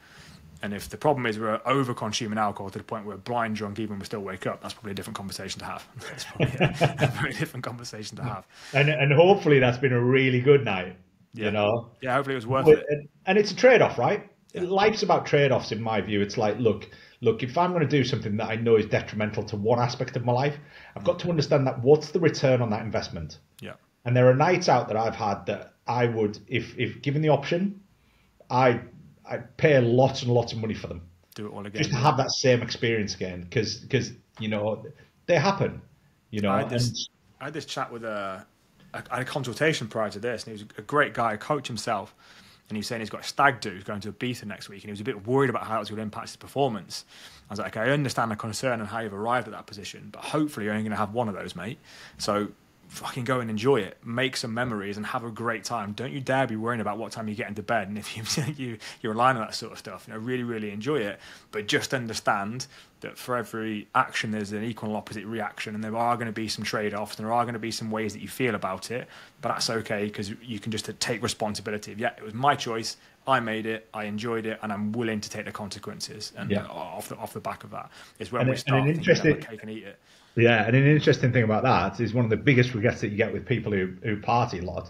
And if the problem is we're over consuming alcohol to the point where we're blind drunk even when we still wake up, that's probably a different conversation to have. That's probably a very different conversation to have. And hopefully that's been a really good night. Yeah. You know? Yeah, hopefully it was worth it. And it's a trade-off, right? Yeah. Life's about trade-offs in my view. It's like, look, if I'm going to do something that I know is detrimental to one aspect of my life, I've got to understand that what's the return on that investment? Yeah. And there are nights out that I've had that I would, if given the option, I'd pay lots and lots of money for them. Do it all again. Just to have that same experience again, because you know, they happen. You know, I had this chat with I had a consultation prior to this, and he was a great guy, a coach himself, and he was saying he's got a stag do, he's going to Ibiza next week, and he was a bit worried about how it was going to impact his performance. I was like, okay, I understand the concern and how you've arrived at that position, but hopefully you're only going to have one of those, mate. So fucking go and enjoy it, make some memories and have a great time. Don't you dare be worrying about what time you get into bed, and if you're relying on that sort of stuff, you know, really, really enjoy it. But just understand that for every action there's an equal and opposite reaction, and there are going to be some trade-offs, and there are going to be some ways that you feel about it, but that's okay, because you can just take responsibility of, yeah, it was my choice, I made it, I enjoyed it, and I'm willing to take the consequences. And off the back of that is when we start thinking about cake and eat it. Yeah, and an interesting thing about that is one of the biggest regrets that you get with people who party a lot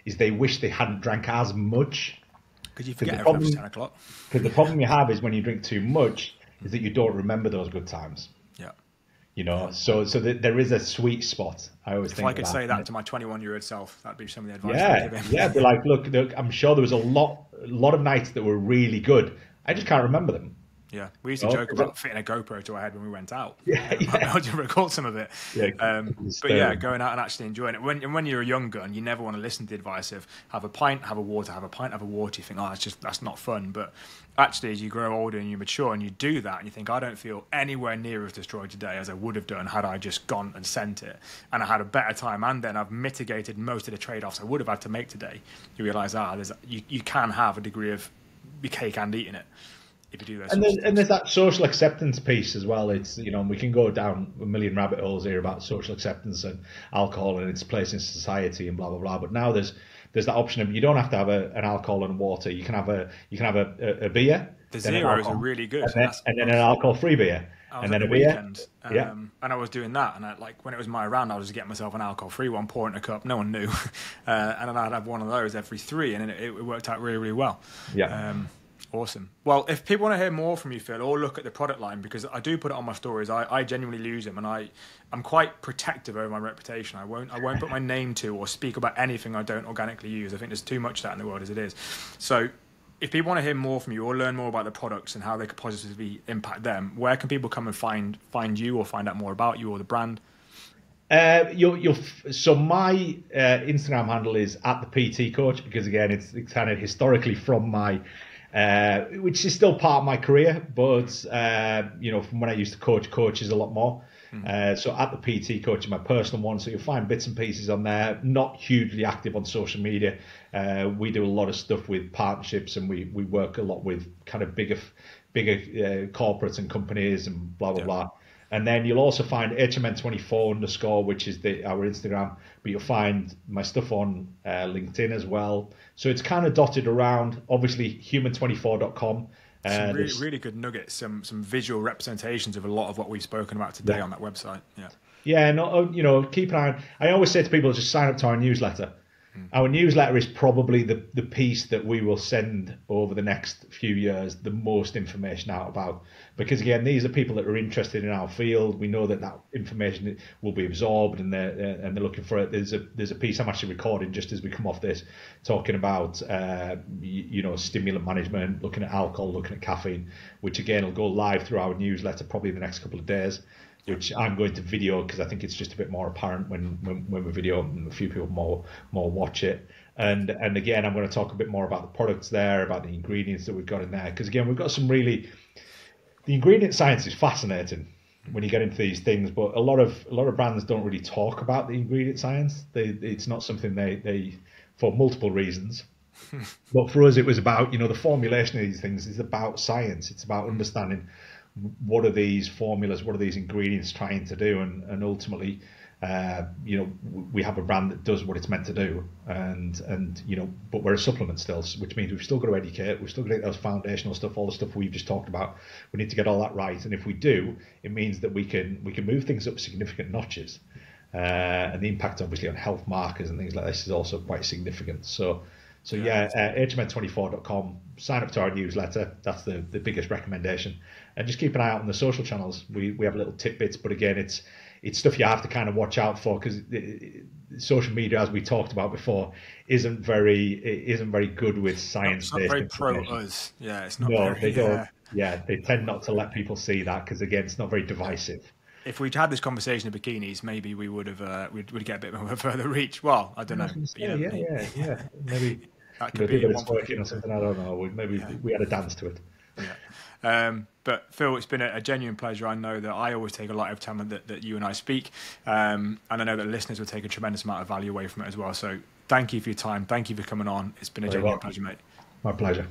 is they wish they hadn't drank as much. Because you forget everything after 10 o'clock. Because the problem you have is when you drink too much is that you don't remember those good times. Yeah. You know, so there is a sweet spot. I always think. If I could say that to my 21-year-old self, that'd be some of the advice I'd give him. Yeah, be like, look, I'm sure there was a lot of nights that were really good. I just can't remember them. Yeah, we used to joke about fitting a GoPro to our head when we went out. Yeah. I would record some of it. Yeah, but yeah, going out and actually enjoying it. When you're a young gun, you never want to listen to the advice of have a pint, have a water, have a pint, have a water. You think, oh, that's not fun. But actually, as you grow older and you mature and you do that, and you think, I don't feel anywhere near as destroyed today as I would have done had I just gone and sent it, and I had a better time, and then I've mitigated most of the trade-offs I would have had to make today. You realise, you can have a degree of cake and eating it. If you do those and there's that social acceptance piece as well. It's, you know, we can go down a million rabbit holes here about social acceptance and alcohol and its place in society and blah blah blah. But now there's that option of you don't have to have an alcohol and water. You can have a beer. The zeros are really good, and then an alcohol-free beer, and then a beer. Weekend, and I was doing that, and when it was my round, I was just getting myself an alcohol-free one, pour it in a cup. No one knew, and then I'd have one of those every 3, and it worked out really, really well. Yeah. Awesome. Well, if people want to hear more from you, Phil, or look at the product line, because I do put it on my stories, I genuinely use them, and I'm quite protective over my reputation. I won't put my name to or speak about anything I don't organically use. I think there's too much of that in the world as it is. So if people want to hear more from you or learn more about the products and how they could positively impact them, where can people come and find you or find out more about you or the brand? So my Instagram handle is @the PT Coach, because again, it's kind of historically from my which is still part of my career, but from when I used to coach coaches a lot more. So @the PT Coach is my personal one. So you'll find bits and pieces on there. Not hugely active on social media. We do a lot of stuff with partnerships, and we work a lot with kind of bigger corporates and companies and blah blah blah. And then you'll also find HMN24_, which is our Instagram, but you'll find my stuff on LinkedIn as well. So it's kind of dotted around. Obviously, human24.com. Some really good nuggets, some visual representations of a lot of what we've spoken about today on that website. Yeah. Yeah, no, keep an eye on. I always say to people, just sign up to our newsletter. Our newsletter is probably the piece that we will send over the next few years the most information out about, because again, these are people that are interested in our field. We know that information will be absorbed, and they're looking for it. There's a piece I'm actually recording just as we come off this, talking about stimulant management, looking at alcohol, looking at caffeine, which again will go live through our newsletter probably in the next couple of days. which I'm going to video because I think it's just a bit more apparent when we video, and a few people more watch it. And again, I'm going to talk a bit more about the products there, about the ingredients that we've got in there, because again, we've got some really, the ingredient science is fascinating when you get into these things, but a lot of brands don't really talk about the ingredient science. It's not something they for multiple reasons. But for us, it was about, the formulation of these things is about science. It's about understanding what are these formulas, what are these ingredients trying to do, and ultimately, we have a brand that does what it's meant to do, and but we're a supplement still, which means we've still got to educate, we've still got to get those foundational stuff, all the stuff we've just talked about. We need to get all that right, and if we do, it means that we can move things up significant notches, and the impact obviously on health markers and things like this is also quite significant. So HMN24.com, sign up to our newsletter. That's the biggest recommendation. And just keep an eye out on the social channels. We have little tidbits, but again, it's stuff you have to kind of watch out for, because social media, as we talked about before, isn't very good with science-based It's not very information. pro us. Yeah, it's not. No, very, they don't. Yeah, they tend not to let people see that, because again, it's not very divisive. If we'd had this conversation of bikinis, maybe we would have we'd get a bit more of a further reach. Well, I don't know. Yeah. Maybe that could be a bit of twerking or something. I don't know. Maybe we had a dance to it. Yeah. But Phil, it's been a genuine pleasure. I know that I always take a lot of time that you and I speak, and I know that listeners will take a tremendous amount of value away from it as well. So thank you for your time. Thank you for coming on. It's been a genuine pleasure, mate. My pleasure.